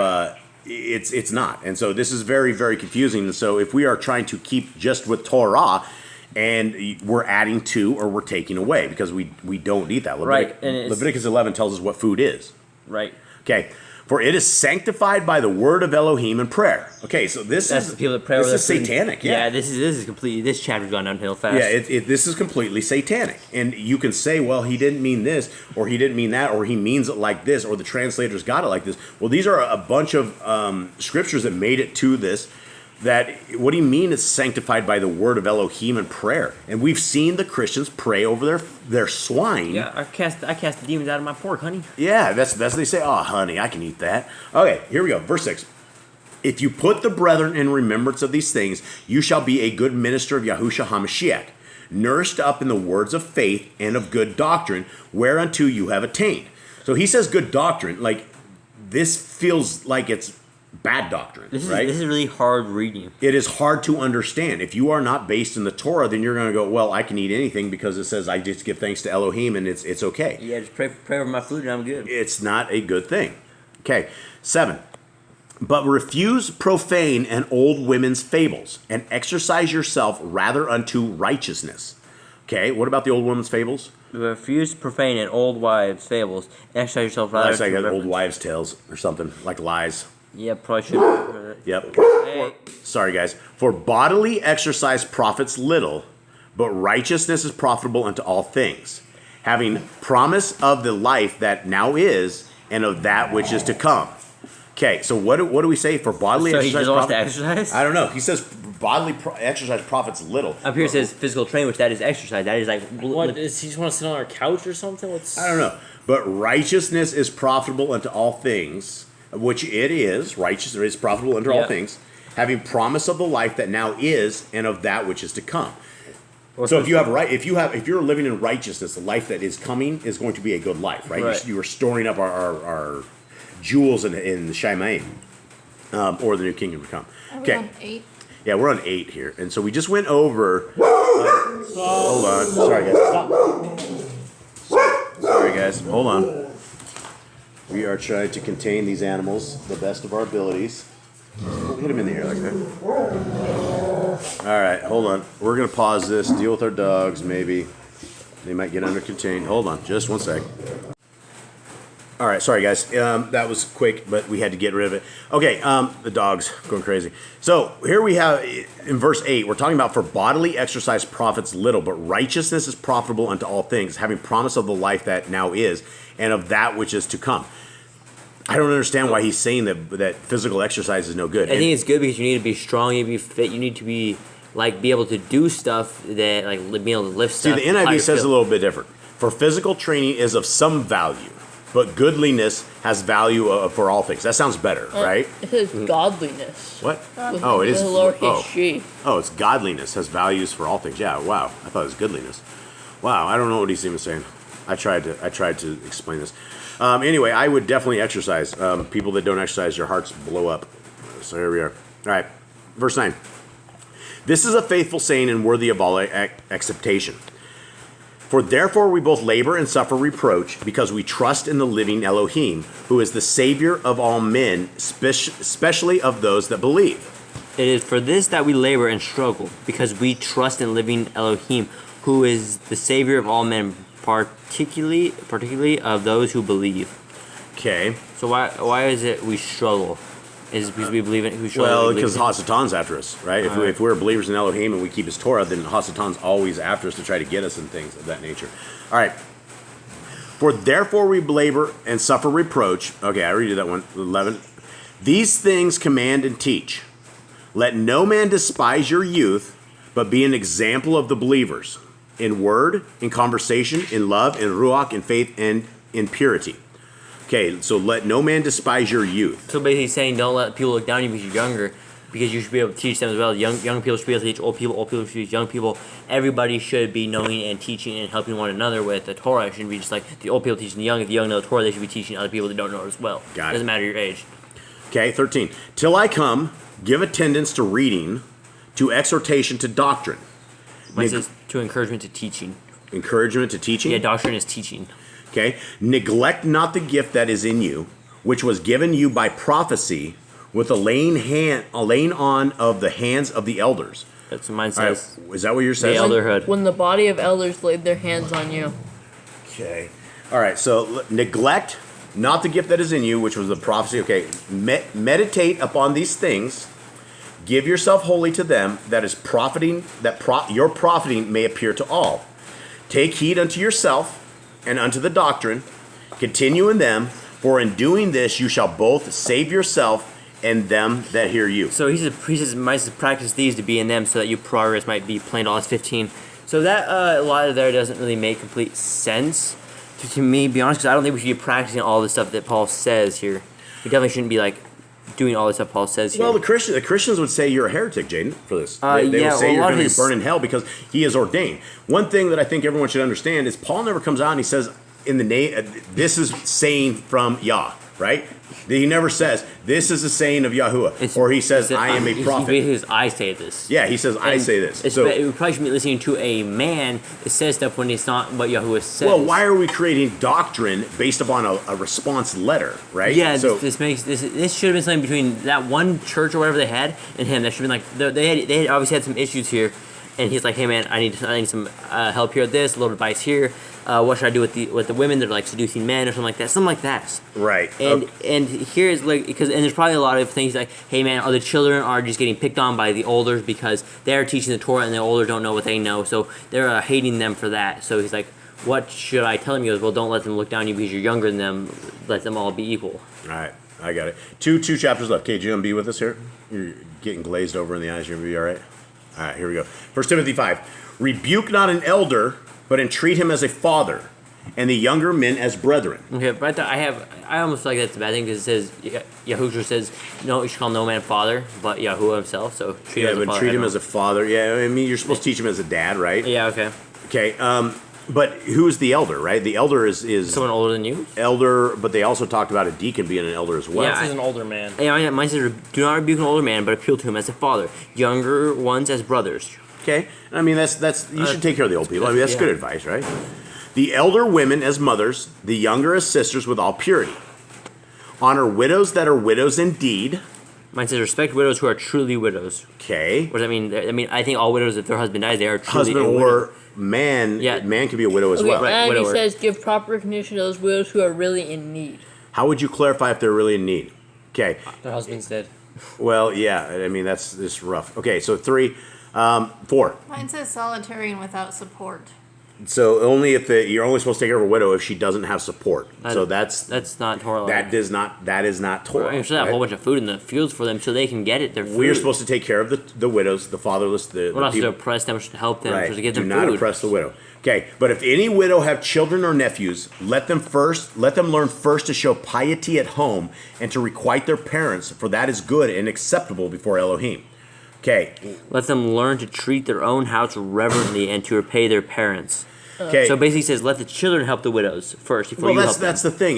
it's not. And so this is very, very confusing. And so if we are trying to keep just with Torah and we're adding to or we're taking away because we don't eat that. Right, and it's- Leviticus 11 tells us what food is. Right. Okay. For it is sanctified by the word of Elohim and prayer. Okay, so That's the people that pray this over is their food. satanic. Yeah, this is completely. This chapter's gone downhill fast. Yeah, this is completely satanic. And you can say, well, he didn't mean this, or he didn't mean that, or he means it like this, or the translators got it like this. Well, these are a bunch of scriptures that made it to this. That what do you mean it's sanctified by the word of Elohim and prayer? And we've seen the Christians pray over their swine. Yeah, I cast the demons out of my pork, honey. Yeah, that's what they say. Oh, honey, I can eat that. Okay, here we go. Verse 6. If you put the brethren in remembrance of these things, you shall be a good minister of Yahushua HaMashiach, nourished up in the words of faith and of good doctrine, whereunto you have attained. So he says good doctrine. Like, this feels like it's bad doctrine, right? This is really hard reading. It is hard to understand. If you are not based in the Torah, then you're going to go, well, I can eat anything because it says I just give thanks to Elohim and it's okay. Yeah, just pray over my food and I'm good. It's not a good thing. Okay, 7. But refuse profane and old women's fables, and exercise yourself rather unto righteousness. Okay, what about the old women's fables? Refuse profane and old wives' fables, and exercise yourself rather. That's like old wives' tales or something, like lies. Yeah, probably should. Yep. Hey. Sorry, guys. For bodily exercise profits little, but righteousness is profitable unto all things, having promise of the life that now is, and of that which is to come. Okay, so what do we say for bodily So he exercise? just wants to exercise? I don't know. He says bodily exercise profits little. Up here it says physical training, which that is exercise. That is like What, does he just want to sit on our couch or something? What's... I don't know. But righteousness is profitable unto all things, which it is. Righteousness is profitable unto all Yeah. things, having promise of the life that now is, and of that which is to come. So if you're living in righteousness, the life that is coming is going to be a good life, right? Right. You are storing up our jewels in the Shemaim, or the new kingdom to come. Are we Okay. on 8? Yeah, we're on 8 here, and so we just went over. Hold on, sorry guys, stop. Sorry guys, hold on. We are trying to contain these animals the best of our abilities. Hit them in the air like that. All right, hold on. We're gonna pause this. Deal with our dogs, maybe. They might get under contained. Hold on, just one sec. All right, sorry guys. That was quick, but we had to get rid of it. Okay, the dog's going crazy. So here we have in verse 8, we're talking about for bodily exercise profits little, but righteousness is profitable unto all things, having promise of the life that now is, and of that which is to come. I don't understand why he's saying that physical exercise is no good. I think it's good because you need to be strong, you need to be fit, you need to be be able to do stuff that be able to lift stuff. See, the NIV says a little bit different. For physical training is of some value, but goodliness has value for all things. That sounds better, right? It says godliness. What? With Oh, it is. the lowercase Oh. g. Oh, it's godliness has values for all things. Yeah, wow. I thought it was goodliness. Wow, I don't know what he's even saying. I tried to explain this. Anyway, I would definitely exercise. People that don't exercise, your hearts blow up. So here we are. All right, verse 9. This is a faithful saying and worthy of all acceptation. For therefore we both labor and suffer reproach, because we trust in the living Elohim, who is the Savior of all men, especially of those that believe. It is for this that we labor and struggle, because we trust in living Elohim, who is the Savior of all men, particularly of those who believe. Okay. So why is it we struggle? Is it because we believe in who struggle? Well, because Hasatan's after us, right? If we're believers in Elohim and we keep his Torah, then Hasatan's always after us to try to get us in things of that nature. All right. For therefore we labor and suffer reproach. Okay, I already did that one. 11. These things command and teach. Let no man despise your youth, but be an example of the believers, in word, in conversation, in love, in ruach, in faith, and in purity. Okay, so let no man despise your youth. So basically saying don't let people look down on you because you're younger, because you should be able to teach them as well. Young people should be able to teach old people should teach young people. Everybody should be knowing and teaching and helping one another with the Torah. It shouldn't be just like the old people teaching the young. If the young know the Torah, they should be teaching other people that don't know it as well. Got it. Doesn't matter your age. Okay, 13. Till I come, give attendance to reading, to exhortation, to doctrine. Mine says to encouragement to teaching. Encouragement to teaching? Yeah, doctrine is teaching. Okay. Neglect not the gift that is in you, which was given you by prophecy, with a laying on of the hands of the elders. That's what mine All right, says. is that what yours says? The elderhood. When the body of elders laid their hands on you. Okay. All right. So neglect not the gift that is in you, which was the prophecy. Okay, meditate upon these things. Give yourself wholly to them, that is profiting, your profiting may appear to all. Take heed unto yourself and unto the doctrine. Continue in them, for in doing this you shall both save yourself and them that hear you. So he says, might practice these to be in them, so that your progress might be plain. All 15. So that a lot of there doesn't really make complete sense to me, be honest, because I don't think we should be practicing all the stuff that Paul says here. We definitely shouldn't be like doing all the stuff Paul says here. Well, the Christians would say you're a heretic, Jaden, for this. They would say you're going to burn in hell because he is ordained. One thing that I think everyone should understand is Paul never comes out and he says, in the name, this is saying from Yah, right? He never says, this is a saying of Yahuwah. Or he says, I am a prophet. He basically says, I say this. Yeah, he says, I say this. So we probably shouldn't be listening to a man that says stuff when it's not what Yahuwah says. Well, why are we creating doctrine based upon a response letter, right? Yeah, so, this should have been something between that one church or whatever they had and him. That should have been like, they had obviously had some issues here. And he's like, hey man, I need some help here with this, a little advice here. What should I do with the women that are like seducing men or something like that. Right. And here's like, and there's probably a lot of things like, hey man, the children are just getting picked on by the elders because they're teaching the Torah and the elders don't know what they know, so they're hating them for that. So he's like, what should I tell them? He goes, well, don't let them look down on you because you're younger than them. Let them all be equal. All right, I got it. Two chapters left. Okay, you gonna be with us here? You're getting glazed over in the eyes. You're gonna be all right. All right, here we go. 1 Timothy 5. Rebuke not an elder, but entreat him as a father, and the younger men as brethren. Okay, but I almost feel like that's a bad thing because it says, Yahushua says, no, you should call no man father, but Yahuwah himself, so treat him as a father. Treat him as a father. Yeah, I mean, you're supposed to teach him as a dad, right? Yeah, okay. Okay, but who's the elder, right? The elder is someone older than you? Elder, but they also talked about a deacon being an elder as well. This is an older man. Yeah, mine says, do not rebuke an older man, but appeal to him as a father. Younger ones as brothers. Okay, I mean that's you should take care of the old people. I mean that's good advice, right? The elder women as mothers, the younger as sisters with all purity. Honor widows that are widows indeed. Mine says respect widows who are truly widows. Okay. What does that mean? I mean, I think all widows, if their husband dies, they are truly husband or man. Yeah. Man can be a widow as well. Right, and widower. he says give proper recognition to those widows who are really in need. How would you clarify if they're really in need? Okay. Their husband's dead. Well, yeah. I mean that's just rough. Okay, so 3, 4. Mine says solitary and without support. So only if you're only supposed to take care of a widow if she doesn't have support. So that's not Torah. That is not Torah. We should have a whole bunch of food in the fields for them so they can get it. Their food. We're supposed to take care of the widows, the fatherless, we're not supposed to oppress them. We should help them. Right. To give them Do not food. oppress the widow. Okay, but if any widow have children or nephews, let them learn first to show piety at home and to requite their parents, for that is good and acceptable before Elohim. Okay. Let them learn to treat their own house reverently and to repay their parents. Okay. So basically, it says let the children help the widows first before you help them. That's the thing.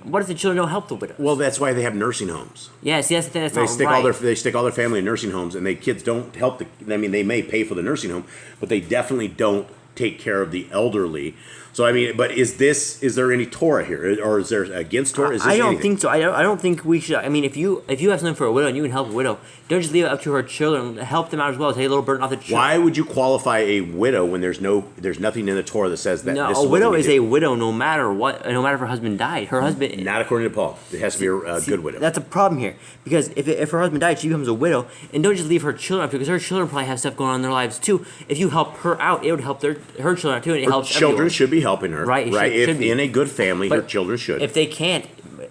What if the children don't help the widows? Well, that's why they have nursing homes. Yeah, see, that's the thing. That's They not stick right. they stick all their family in nursing homes, and the kids don't help. I mean, they may pay for the nursing home, but they definitely don't take care of the elderly. So I mean, but is there any Torah here, or is there against Torah? Is this I don't anything? think so. I don't think we should. I mean, if you have something for a widow and you can help a widow, don't just leave it up to her children. Help them out as well. Take a little burden off the children. Why would you qualify a widow when there's nothing in the Torah that says that? No, this a is widow what is a widow no matter what. No matter if her husband died, her husband. Not according to Paul. It has to be a good widow. That's a problem here because if her husband died, she becomes a widow, and don't just leave her children up because her children probably have stuff going on in their lives too. If you help her out, it would help her children out too, and it helps children everyone. should be helping her, Right, right? If should be. in a good family, her But children should. If they can't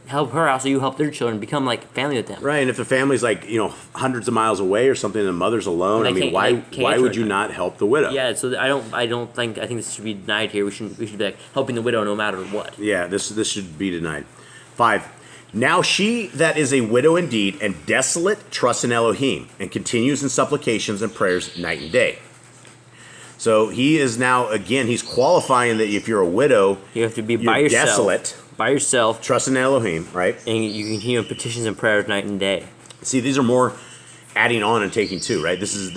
help her out, so you help their children, become like family with them. Right, and if the family's like hundreds of miles away or something, and the mother's alone, I mean, why would you not help the widow? Yeah, so I think this should be denied here. We should be like helping the widow no matter what. Yeah, this should be denied. 5. Now she that is a widow indeed and desolate trusts in Elohim and continues in supplications and prayers night and day. So he is now, again, he's qualifying that if you're a widow, You have to be by yourself. Desolate, By yourself, trust in Elohim, right? and you can hear petitions and prayers night and day. See, these are more adding on and taking to, right? This is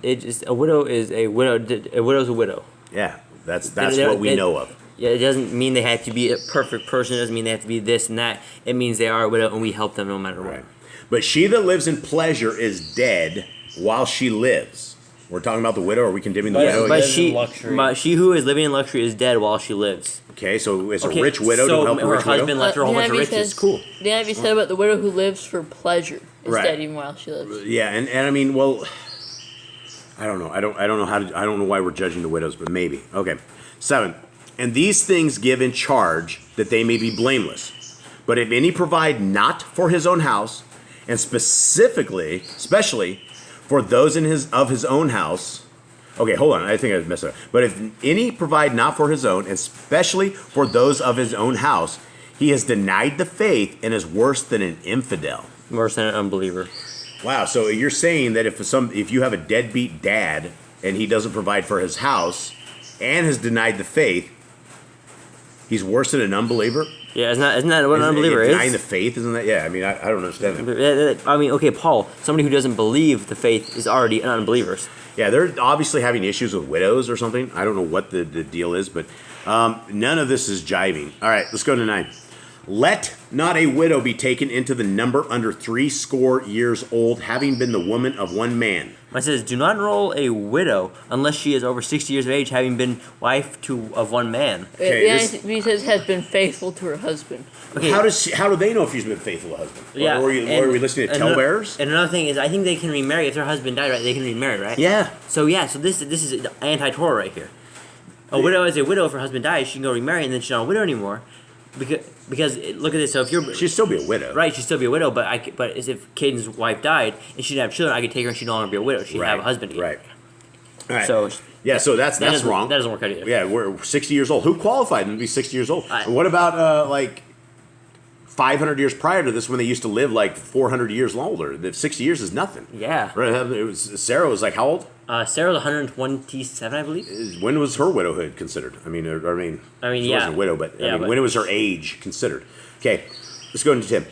It just a widow is a widow. A widow is a widow. yeah, that's what we know of. Yeah, it doesn't mean they have to be a perfect person. It doesn't mean they have to be this and that. It means they are a widow, and we help them no matter what. Right. But she that lives in pleasure is dead while she lives. We're talking about the widow. Are we condemning the But- widow? But lives in luxury. she who is living in luxury is dead while she lives. Okay, so it's Okay, a rich widow so to help a her rich widow. husband left her a whole bunch of NIV riches. says- Cool. The NIV said about the widow who lives for pleasure is Right. dead even while she lives. Yeah, and I mean, well, I don't know. I don't know I don't know why we're judging the widows, but maybe. Okay. 7. And these things give in charge that they may be blameless. But if any provide not for his own house, and especially for those of his own house. Okay, hold on. I think I messed up. But if any provide not for his own, and especially for those of his own house, he has denied the faith and is worse than an infidel. Worse than an unbeliever. Wow, so you're saying that if you have a deadbeat dad and he doesn't provide for his house and has denied the faith, he's worse than an unbeliever? Yeah, isn't that what an unbeliever is? Denying the faith, isn't that? Yeah, I mean, I don't understand that. I mean, okay, Paul, somebody who doesn't believe the faith is already an unbeliever. Yeah, they're obviously having issues with widows or something. I don't know what the deal is, but none of this is jiving. All right, let's go to 9. Let not a widow be taken into the number under 60 years old, having been the woman of one man. It says, do not enroll a widow unless she is over 60 years of age, having been wife of one man. Okay, The NIV says has been faithful to her husband. Okay. How do they know if she's been faithful to husband? Yeah. Or are we listening to talebearers? And another thing is, I think they can remarry if their husband died, right? They can remarry, right? Yeah. So this is anti-Torah right here. A widow is a widow if her husband dies. She can go remarry, and then she's not a widow anymore. Because look at this. So if you're She'd still be a widow. right, she'd still be a widow. But as if Caden's wife died and she didn't have children, I could take her and she'd no longer be a widow. She'd have a husband again. Right. All right. So yeah, so that's doesn't- wrong. That doesn't work out either. Yeah, we're 60 years old. Who qualified them to be 60 years old? And what about like 500 years prior to this when they used to live like 400 years older? The 60 years is nothing. Yeah. Right. Sarah was like how old? Sarah's 127, I believe. When was her widowhood considered? I mean, she yeah. wasn't a widow, but Yeah, but- when was her age considered? Okay, let's go into 10.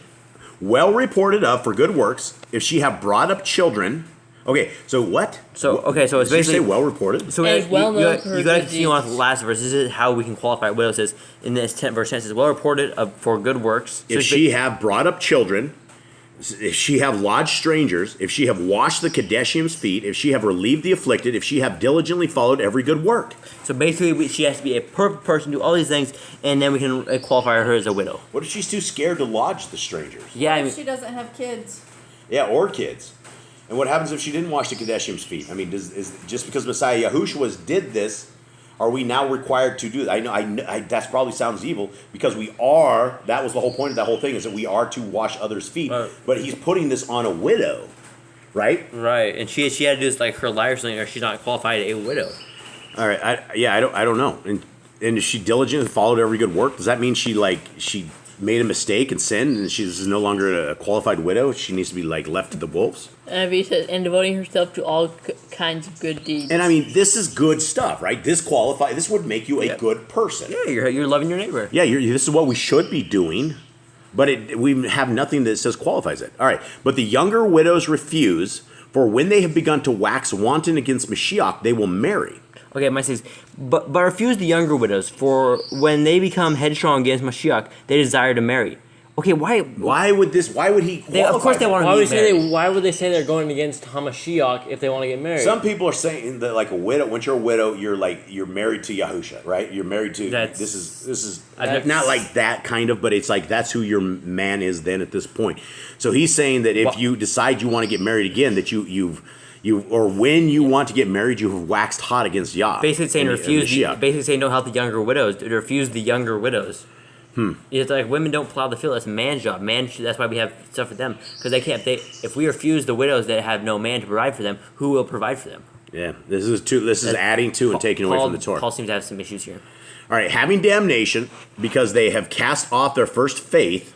Well reported of for good works, if she have brought up children. Okay, so what? So it's Did you basically say well reported? So And well known for you her got to good continue on with the deeds. last verse. This is how we can qualify widow. It says in this verse 10 it says well reported of, for good works. So If it's she have brought up children, if she have lodged strangers, if she have washed the Kadeshim's feet, if she have relieved the afflicted, if she have diligently followed every good work. So basically, she has to be a perfect person, do all these things, and then we can qualify her as a widow. What if she's too scared to lodge the strangers? Yeah, I If mean, she doesn't have kids. Yeah, or kids. And what happens if she didn't wash the Kadeshim's feet? I mean, is just because Messiah Yahushua did this, are we now required to do that? I know that probably sounds evil because we are. That was the whole point of that whole thing is that we are to wash others' feet. But he's putting this on a widow, right? right, and she had to do this like her life or something, or she's not qualified a widow. All right. I don't know. And she diligently followed every good work. Does that mean she made a mistake and sinned, and she's no longer a qualified widow? She needs to be left to the wolves. NIV says and devoting herself to all kinds of good deeds. And I mean, this is good stuff, right? This would make you a good person. Yeah, you're loving your neighbor. Yeah, this is what we should be doing, but we have nothing that says qualifies it. All right, but the younger widows refuse, for when they have begun to wax wanton against Mashiach, they will marry. Okay, my says, but refuse the younger widows, for when they become headstrong against Mashiach, they desire to marry. Okay, why? Why would he qualify? Of course they want to be married. Why would they say they're going against Hamashiach if they want to get married? Some people are saying that a widow, once you're a widow, you're married to Yahusha, right? You're married to this is not like that kind of, but it's that's who your man is then at this point. So he's saying that if you decide you want to get married again, that or when you want to get married, you have waxed hot against Yah. Basically saying basically saying don't help the younger widows. Refuse the younger widows. It's women don't plow the field. That's man's job. That's why we have stuff for them because they can't. If we refuse the widows that have no man to provide for them, who will provide for them? Yeah, this is adding to and taking away from the Torah. Paul seems to have some issues here. All right, having damnation because they have cast off their first faith.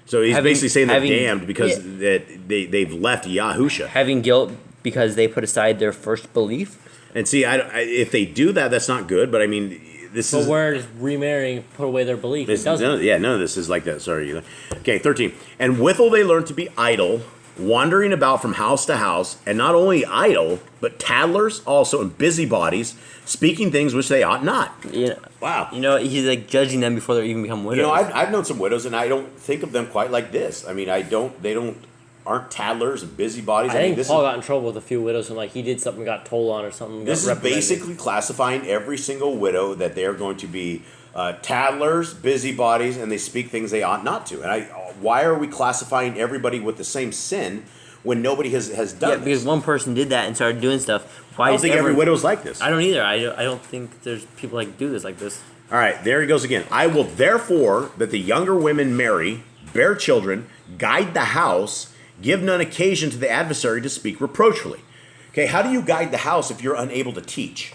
So he's basically saying they're damned because that they've left Yahusha. Having guilt because they put aside their first belief. And see, if they do that, that's not good. But I mean, But where does remarrying put away their belief? It doesn't. None of this is like that. Sorry. Okay, 13. And withal they learn to be idle, wandering about from house to house, and not only idle, but tattlers also, and busybodies, speaking things which they ought not. Yeah. Wow. He's judging them before they even become widows. I've known some widows, and I don't think of them quite like this. I mean, they don't aren't tattlers and busybodies. I think this Paul is, got in trouble with a few widows and like he did something, got told on or something. this is basically classifying every single widow that they are going to be tattlers, busybodies, and they speak things they ought not to. And why are we classifying everybody with the same sin when nobody has done Yeah, this? because one person did that and started doing stuff. Why I don't is think every widow's like this. I don't either. I don't think there's people like do this like this. All right, there he goes again. I will therefore that the younger women marry, bear children, guide the house, give none occasion to the adversary to speak reproachfully. Okay, how do you guide the house if you're unable to teach?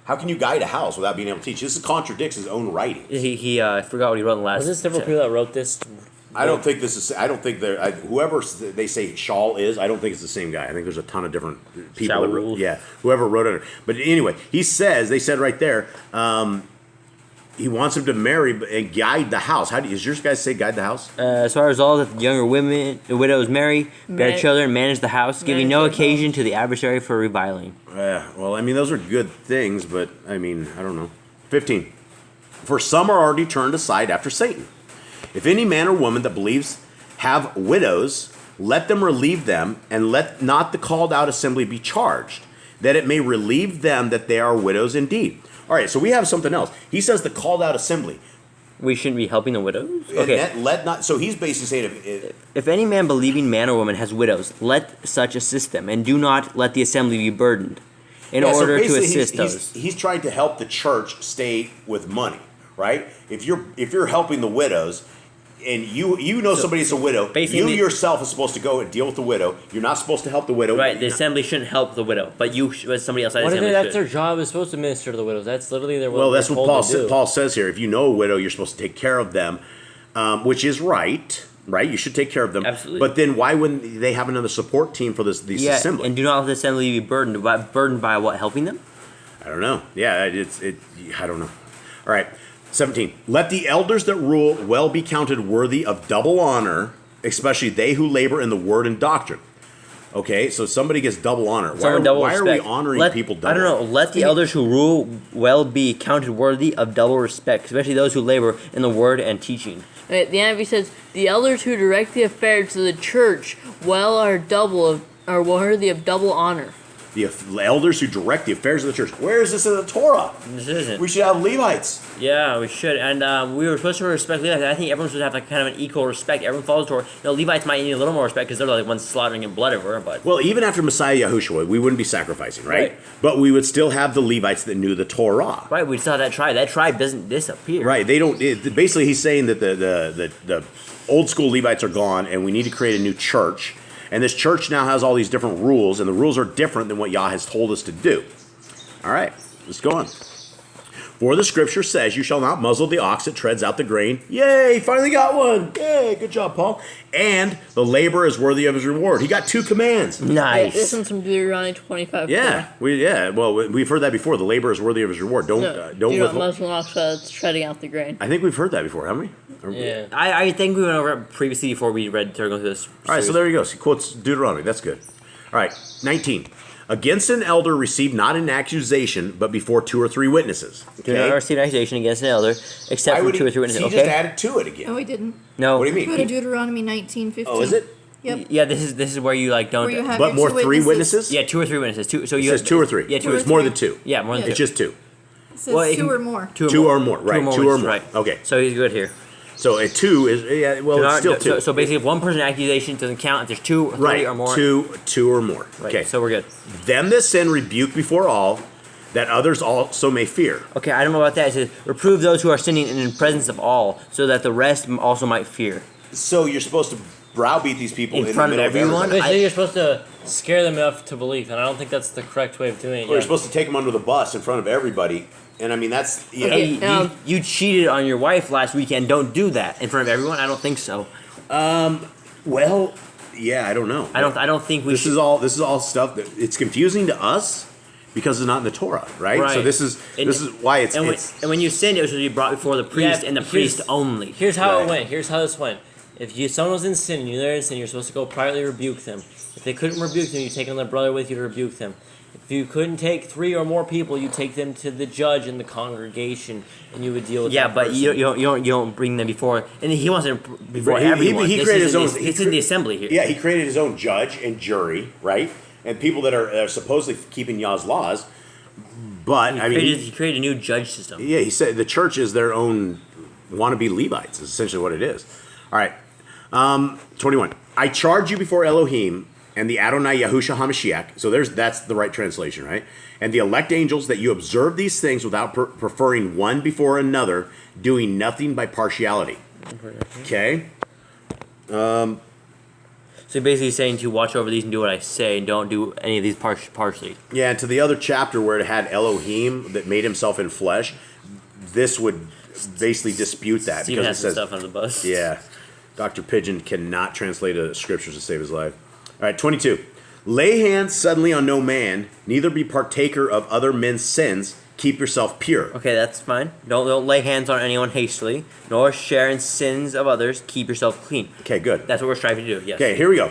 How can you guide a house without being able to teach? This contradicts his own writing. He I forgot what he wrote in the last. Was this several people that wrote this? I don't think this is. I don't think they're. Whoever they say Shaul is, I don't think it's the same guy. I think there's a ton of different people. That wrote, whoever wrote it. But anyway, he says they said right there. He wants him to marry and guide the house. How does yours guys say guide the house? As far as all that the younger women, the widows marry, bear children, manage the house, giving no occasion to the adversary for reviling. Well, I mean, those are good things, but I mean, I don't know. 15. For some are already turned aside after Satan. If any man or woman that believes have widows, let them relieve them, and let not the called out assembly be charged, that it may relieve them that they are widows indeed. All right, so we have something else. He says the called out assembly. We shouldn't be helping the widows? Okay. Let not. So he's basically saying if any man believing man or woman has widows, let such assist them, and do not let the assembly be burdened, in order to assist those. He's trying to help the church stay with money, right? If you're helping the widows, and you know somebody that's a widow, you yourself is supposed to go and deal with the widow. You're not supposed to help the widow. Right, the assembly shouldn't help the widow, but somebody else. What if that's their job? Is supposed to minister to the widows. That's literally their. Well, that's what Paul says here. If you know a widow, you're supposed to take care of them, which is right. Right, you should take care of them. Absolutely. But then why wouldn't they have another support team for these assembly? And do not let the assembly be burdened. Burdened by what? Helping them? I don't know. Yeah, I don't know. All right. 17. Let the elders that rule well be counted worthy of double honor, especially they who labor in the word and doctrine. Okay, so somebody gets double honor. Why are we honoring people double? I don't know. Let the elders who rule well be counted worthy of double respect, especially those who labor in the word and teaching. Right, the NIV says, the elders who direct the affairs of the church are worthy of double honor. The elders who direct the affairs of the church. Where is this in the Torah? This isn't. We should have Levites. Yeah, we should. And we were supposed to respect Levites. I think everyone should have like kind of an equal respect. Everyone follows the Torah. Levites might need a little more respect because they're like ones slaughtering and blood everywhere. But well, even after Messiah Yahushua, we wouldn't be sacrificing, right? But we would still have the Levites that knew the Torah. Right, we'd still have that tribe. That tribe doesn't disappear. Right, they don't. Basically, he's saying that the old school Levites are gone, and we need to create a new church. And this church now has all these different rules, and the rules are different than what Yah has told us to do. All right, let's go on. For the scripture says, you shall not muzzle the ox that treads out the grain. Yay, finally got one. Yay, good job, Paul. And the laborer is worthy of his reward. He got 2 commands. Nice. This one's from Deuteronomy 25. Yeah, we've heard that before. The laborer is worthy of his reward. Don't muzzle an ox that's treading out the grain. I think we've heard that before, haven't we? Yeah. I think we went over it previously before we read going through this. All right, so there you go. He quotes Deuteronomy. That's good. All right, 19. Against an elder receive not an accusation, but before 2 or 3 witnesses. Do not receive an accusation against an elder, except for 2 or 3 witnesses. He just added to it again. No, we didn't. No. What do you mean? Go to Deuteronomy 19:15. Oh, is it? Yep. Yeah, this is where you like don't. Where you have But your more 2 3 witnesses? Yeah, 2 or 3 witnesses. So It you says 2 or 3. Yeah, 2 It's or more 3. than 2. Yeah, more than 2. It's just 2. It says Well, 2 or more. 2 or more, right. 2 or more. Right. Okay. So he's good here. So a 2 is, it's still 2. So basically, if one person accusation doesn't count if there's 2 or 3 or more. 2 or more. Right, Okay. so we're good. Them that sin rebuke before all, that others also may fear. Okay, I don't know about that. It says, reprove those who are sinning in the presence of all, so that the rest also might fear. So you're supposed to browbeat these people In front of everyone? Basically, you're supposed to scare them enough to believe, and I don't think that's the correct way of doing it. Or you're supposed to take them under the bus in front of everybody. And I mean, that's, Hey, you cheated on your wife last weekend. Don't do that in front of everyone. I don't think so. Well, yeah, I don't know. I don't think we. This is all stuff that it's confusing to us because it's not in the Torah, right? Right. So this is why it's and when you sinned, it was to be brought before the priest and the priest only. Here's how Right. it went. Here's how this went. someone was in sin and you knew they're in sin, you're supposed to go privately rebuke them. If they couldn't rebuke them, you take another brother with you to rebuke them. If you couldn't take 3 or more people, you take them to the judge in the congregation, and you would deal with. Yeah, that but person. you don't bring them before, and he wants it before He everyone. created his own. It's in the assembly here. Yeah, he created his own judge and jury, right? And people that are supposedly keeping Yah's laws. But He created a new judge system. yeah, he said the church is their own wannabe Levites. Is essentially what it is. All right, 21. I charge you before Elohim and the Adonai Yahushua HaMashiach. So that's the right translation, right? And the elect angels, that you observe these things without preferring one before another, doing nothing by partiality. Okay. So basically he's saying to watch over these and do what I say, and don't do any of these partially. Yeah, and to the other chapter where it had Elohim that made himself in flesh, this would basically dispute that. Steven because has it says, some stuff under the bus. yeah, Dr. Pigeon cannot translate a scriptures to save his life. All right, 22. Lay hands suddenly on no man, neither be partaker of other men's sins. Keep yourself pure. Okay, that's fine. Don't lay hands on anyone hastily, nor share in sins of others. Keep yourself clean. Okay, good. That's what we're striving to do. Yes. Okay, here we go.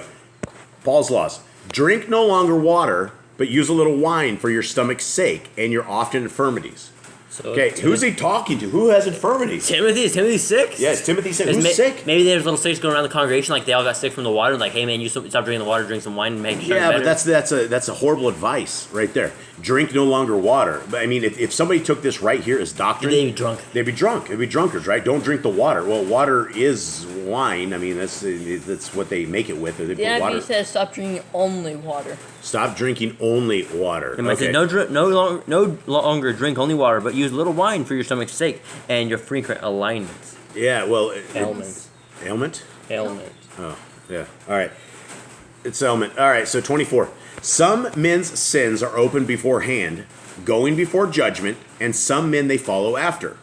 Paul's laws. Drink no longer water, but use a little wine for your stomach's sake and your often infirmities. So Okay, who's he talking to? Who has infirmities? Timothy? Is Timothy sick? Yes, Timothy said, who's May- sick? Maybe there's little sticks going around the congregation, like they all got sick from the water, and like, hey man, you stop drinking the water, drink some wine, and make sure. Yeah, better. but that's a horrible advice right there. Drink no longer water. But I mean, if somebody took this right here as doctrine, They'd be drunk. They'd be drunk. They'd be drunkards, right? Don't drink the water. Well, water is wine. I mean, that's what they make it with. They The put water. NIV says stop drinking only water. Stop drinking only water. It might say, no longer drink only water, but use a little wine for your stomach's sake and your frequent alignments. Yeah, well, ailments. ailment. Ailment. Oh, yeah. All right. It's ailment. All right, so 24. Some men's sins are open beforehand, going before judgment, and some men they follow after.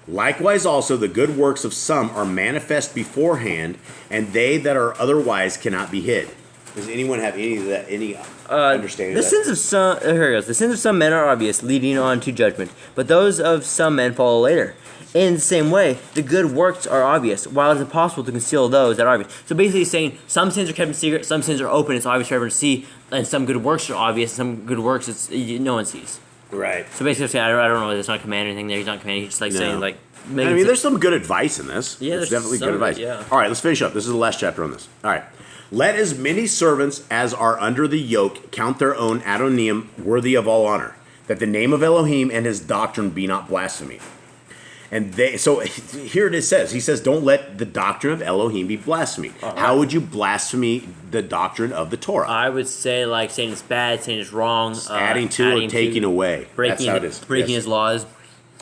Likewise also the good works of some are manifest beforehand, and they that are otherwise cannot be hid. Does anyone have any understanding The of that? sins of some here it goes. The sins of some men are obvious, leading on to judgment, but those of some men follow later. In the same way, the good works are obvious, while it is impossible to conceal those that are obvious. So basically, he's saying some sins are kept in secret, some sins are open, it's obvious for everyone to see, and some good works are obvious, some good works no one sees. Right. So basically, I don't know. There's not a command or anything there. He's not commanding. He's just like No. saying like. I mean, there's some good advice in this. Yeah, there's there's definitely some good of it, advice. yeah. All right, let's finish up. This is the last chapter on this. All right. Let as many servants as are under the yoke count their own adonim worthy of all honor, that the name of Elohim and his doctrine be not blasphemy. And so here it says, he says, don't let the doctrine of Elohim be blasphemy. How would you blaspheme the doctrine of the Torah? I would say like saying it's bad, saying it's wrong, adding to or taking away. breaking, That's how it is. breaking Yes. his laws.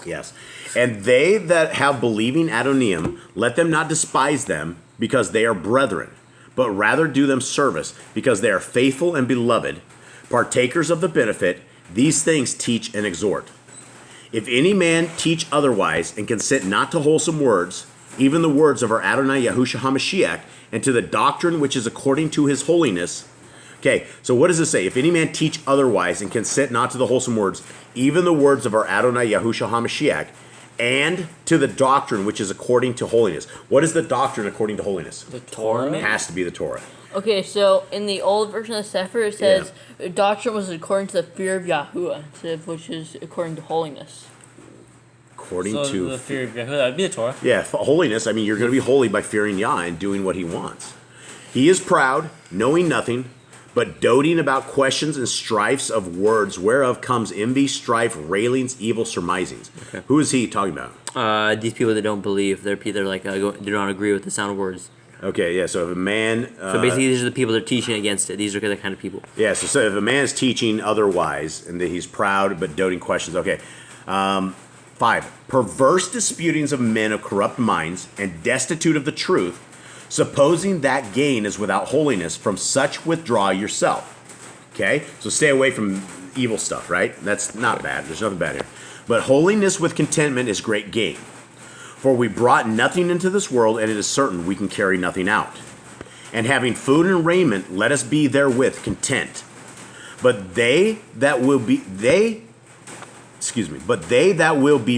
Yes. And they that have believing adonim, let them not despise them, because they are brethren, but rather do them service, because they are faithful and beloved, partakers of the benefit. These things teach and exhort. If any man teach otherwise, and consent not to wholesome words, even the words of our Adonai Yahushua HaMashiach, and to the doctrine which is according to his holiness. Okay, so what does it say? If any man teach otherwise, and consent not to the wholesome words, even the words of our Adonai Yahushua HaMashiach, and to the doctrine which is according to holiness. What is the doctrine according to holiness? The Torah. It has to be the Torah. Okay, so in the old version of the Sefer, it says doctrine was according to the fear of Yahuwah, instead of which is according to holiness. According So to the fear of Yahuwah, that'd be the Torah. yeah, holiness. I mean, you're going to be holy by fearing Yah and doing what he wants. He is proud, knowing nothing, but doting about questions and strifes of words, whereof comes envy, strife, railings, evil surmisings. Okay. Who is he talking about? These people that don't believe, they're like they don't agree with the sound of words. Okay, yeah. So if a man, So basically, these are the people that are teaching against it. These are the kind of people. yeah. So if a man is teaching otherwise, and that he's proud but doting questions. Okay. 5. Perverse disputings of men of corrupt minds and destitute of the truth, supposing that gain is without holiness, from such withdraw yourself. Okay? So stay away from evil stuff, right? That's not bad. There's nothing bad here. But holiness with contentment is great gain. For we brought nothing into this world, and it is certain we can carry nothing out. And having food and raiment, let us be therewith content. But they that will be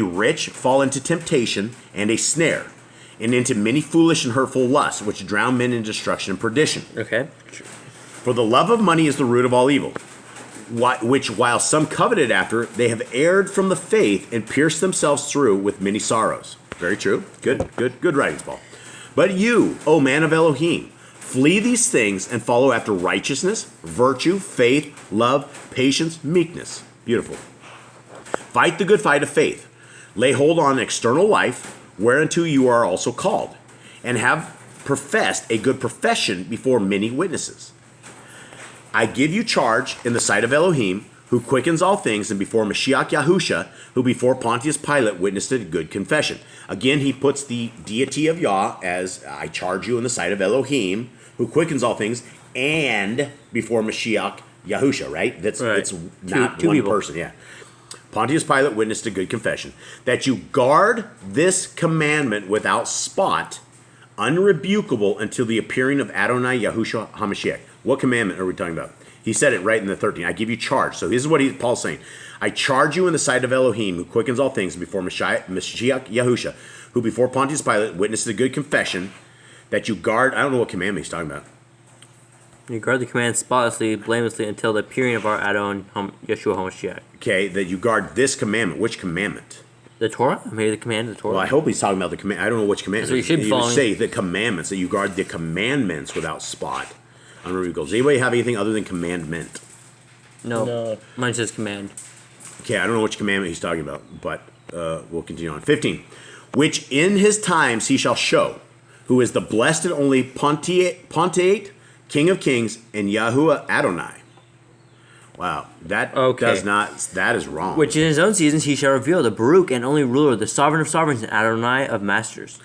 rich fall into temptation and a snare, and into many foolish and hurtful lusts, which drown men in destruction and perdition. Okay. For the love of money is the root of all evil, which while some coveted after, they have erred from the faith and pierced themselves through with many sorrows. Very true. Good writings, Paul. But you, O man of Elohim, flee these things and follow after righteousness, virtue, faith, love, patience, meekness. Beautiful. Fight the good fight of faith. Lay hold on external life, whereunto you are also called, and have professed a good profession before many witnesses. I give you charge in the sight of Elohim, who quickens all things, and before Mashiach Yahusha, who before Pontius Pilate witnessed a good confession. Again, he puts the deity of Yah as, I charge you in the sight of Elohim, who quickens all things, and before Mashiach Yahusha, right? That's Right. It's not Two one people. person, yeah. Pontius Pilate witnessed a good confession, that you guard this commandment without spot, unrebukable until the appearing of Adonai Yahushua HaMashiach. What commandment are we talking about? He said it right in the 13. I give you charge. So this is what Paul's saying. I charge you in the sight of Elohim, who quickens all things, before Mashiach Yahusha, who before Pontius Pilate witnessed a good confession, that you guard. I don't know what commandment he's talking about. You guard the command spotlessly, blamelessly, until the appearing of our Adon Yeshua HaMashiach. Okay, that you guard this commandment. Which commandment? The Torah? Maybe the command of the Torah? Well, I hope he's talking about the command. I don't know which commandment. That's what you should be He would following. say the commandments, that you guard the commandments without spot. I don't know where he goes. Does anybody have anything other than commandment? No. No. Mine says command. Okay, I don't know which commandment he's talking about, but we'll continue on. 15. Which in his times he shall show, who is the blessed and only Pontiate, King of Kings, and Yahuwah Adonai. Wow, that Okay. does not, that is wrong. Which in his own seasons he shall reveal the Baruch and only ruler, the sovereign of sovereigns, and Adonai of masters.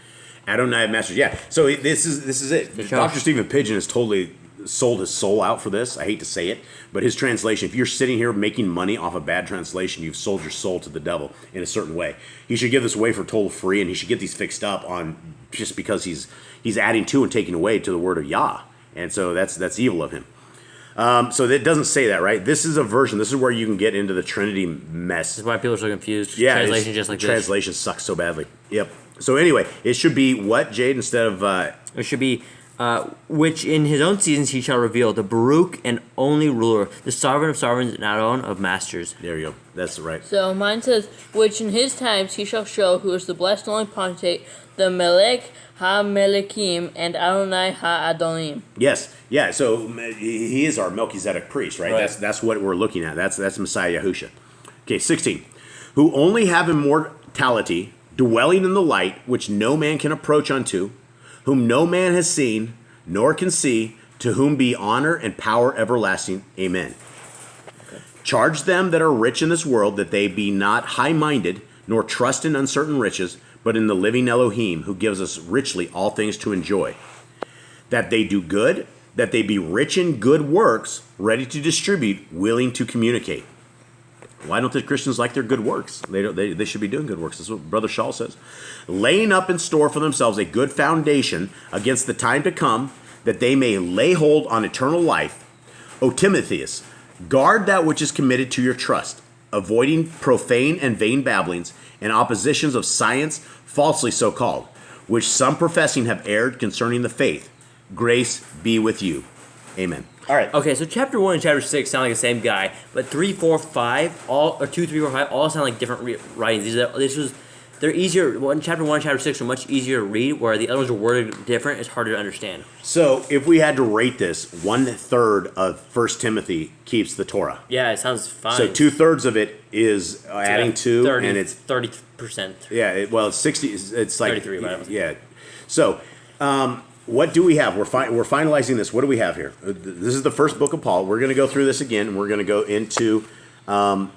Adonai of Masters, yeah. So this is it. Good show. Dr. Stephen Pidgeon has totally sold his soul out for this. I hate to say it, but his translation, if you're sitting here making money off a bad translation, you've sold your soul to the devil in a certain way. He should give this away for total free, and he should get these fixed up on just because he's adding to and taking away to the word of Yah. And so that's evil of him. So it doesn't say that, right? This is a version. This is where you can get into the Trinity mess. That's why people are so confused. Yeah, Translation just like this. translation sucks so badly. Yep. So anyway, it should be what, Jade, instead of It should be, which in his own seasons he shall reveal the Baruch and only ruler, the sovereign of sovereigns and Adon of masters. there you go. That's right. So mine says, which in his times he shall show who is the blessed and only Pontiate, the Melech ha-Melekim, and Adonai ha-Adonim. Yes. Yeah. So he is our Melchizedek priest, right? Right. That's what we're looking at. That's Messiah Yahusha. Okay, 16. Who only have immortality, dwelling in the light, which no man can approach unto, whom no man has seen, nor can see, to whom be honor and power everlasting. Amen. Charge them that are rich in this world that they be not high-minded, nor trust in uncertain riches, but in the living Elohim, who gives us richly all things to enjoy. That they do good, that they be rich in good works, ready to distribute, willing to communicate. Why don't the Christians like their good works? They should be doing good works. That's what Brother Shaw says. Laying up in store for themselves a good foundation against the time to come, that they may lay hold on eternal life. O Timotheus, guard that which is committed to your trust, avoiding profane and vain babblings and oppositions of science, falsely so called, which some professing have erred concerning the faith. Grace be with you. Amen. All right. Okay, so chapter 1 and chapter 6 sound like the same guy, but 3, 4, 5, all 2, 3, 4, 5 all sound like different writings. They're easier. Chapter 1 and chapter 6 are much easier to read, where the other ones are worded different. It's harder to understand. So if we had to rate this, 1/3 of 1 Timothy keeps the Torah. Yeah, it sounds fine. So 2/3 of it is adding to, 30, and it's 30%. yeah. It's 60. It's like 33, whatever. yeah. So what do we have? We're finalizing this. What do we have here? This is the first book of Paul. We're going to go through this again, and we're going to go into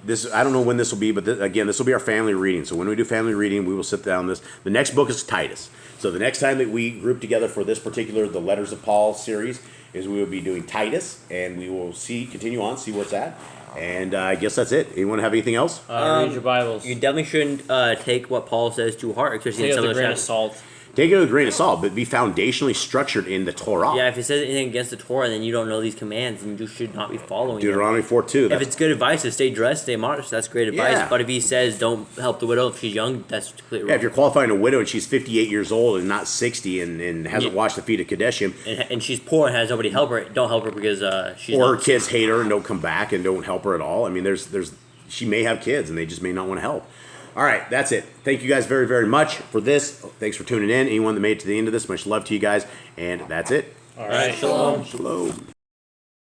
this. I don't know when this will be, but this will be our family reading. So when we do family reading, we will sit down this. The next book is Titus. So the next time that we group together for this particular the Letters of Paul series is we will be doing Titus, and we will continue on, see what's at. And I guess that's it. Anyone have anything else? Read your Bibles. You definitely shouldn't take what Paul says to heart, especially Take in it some with of a the grain of chapters. salt. take it with a grain of salt, but be foundationally structured in the Torah. Yeah, if it says anything against the Torah, then you don't know these commands, and you should not be following them. Deuteronomy 4:2. If it's good advice to stay dressed, stay modest, that's great advice. Yeah. But if he says don't help the widow if she's young, that's completely Yeah, wrong. if you're qualifying a widow and she's 58 years old and not 60 and hasn't Yeah. washed the feet of Kadeshim, And she's poor and has nobody to help her, don't help her because she's or her not. kids hate her and don't come back and don't help her at all. I mean, there's she may have kids and they just may not want to help. All right, that's it. Thank you guys very, very much for this. Thanks for tuning in. Anyone that made it to the end of this, much love to you guys. And that's it. All right. Shalom. Shalom.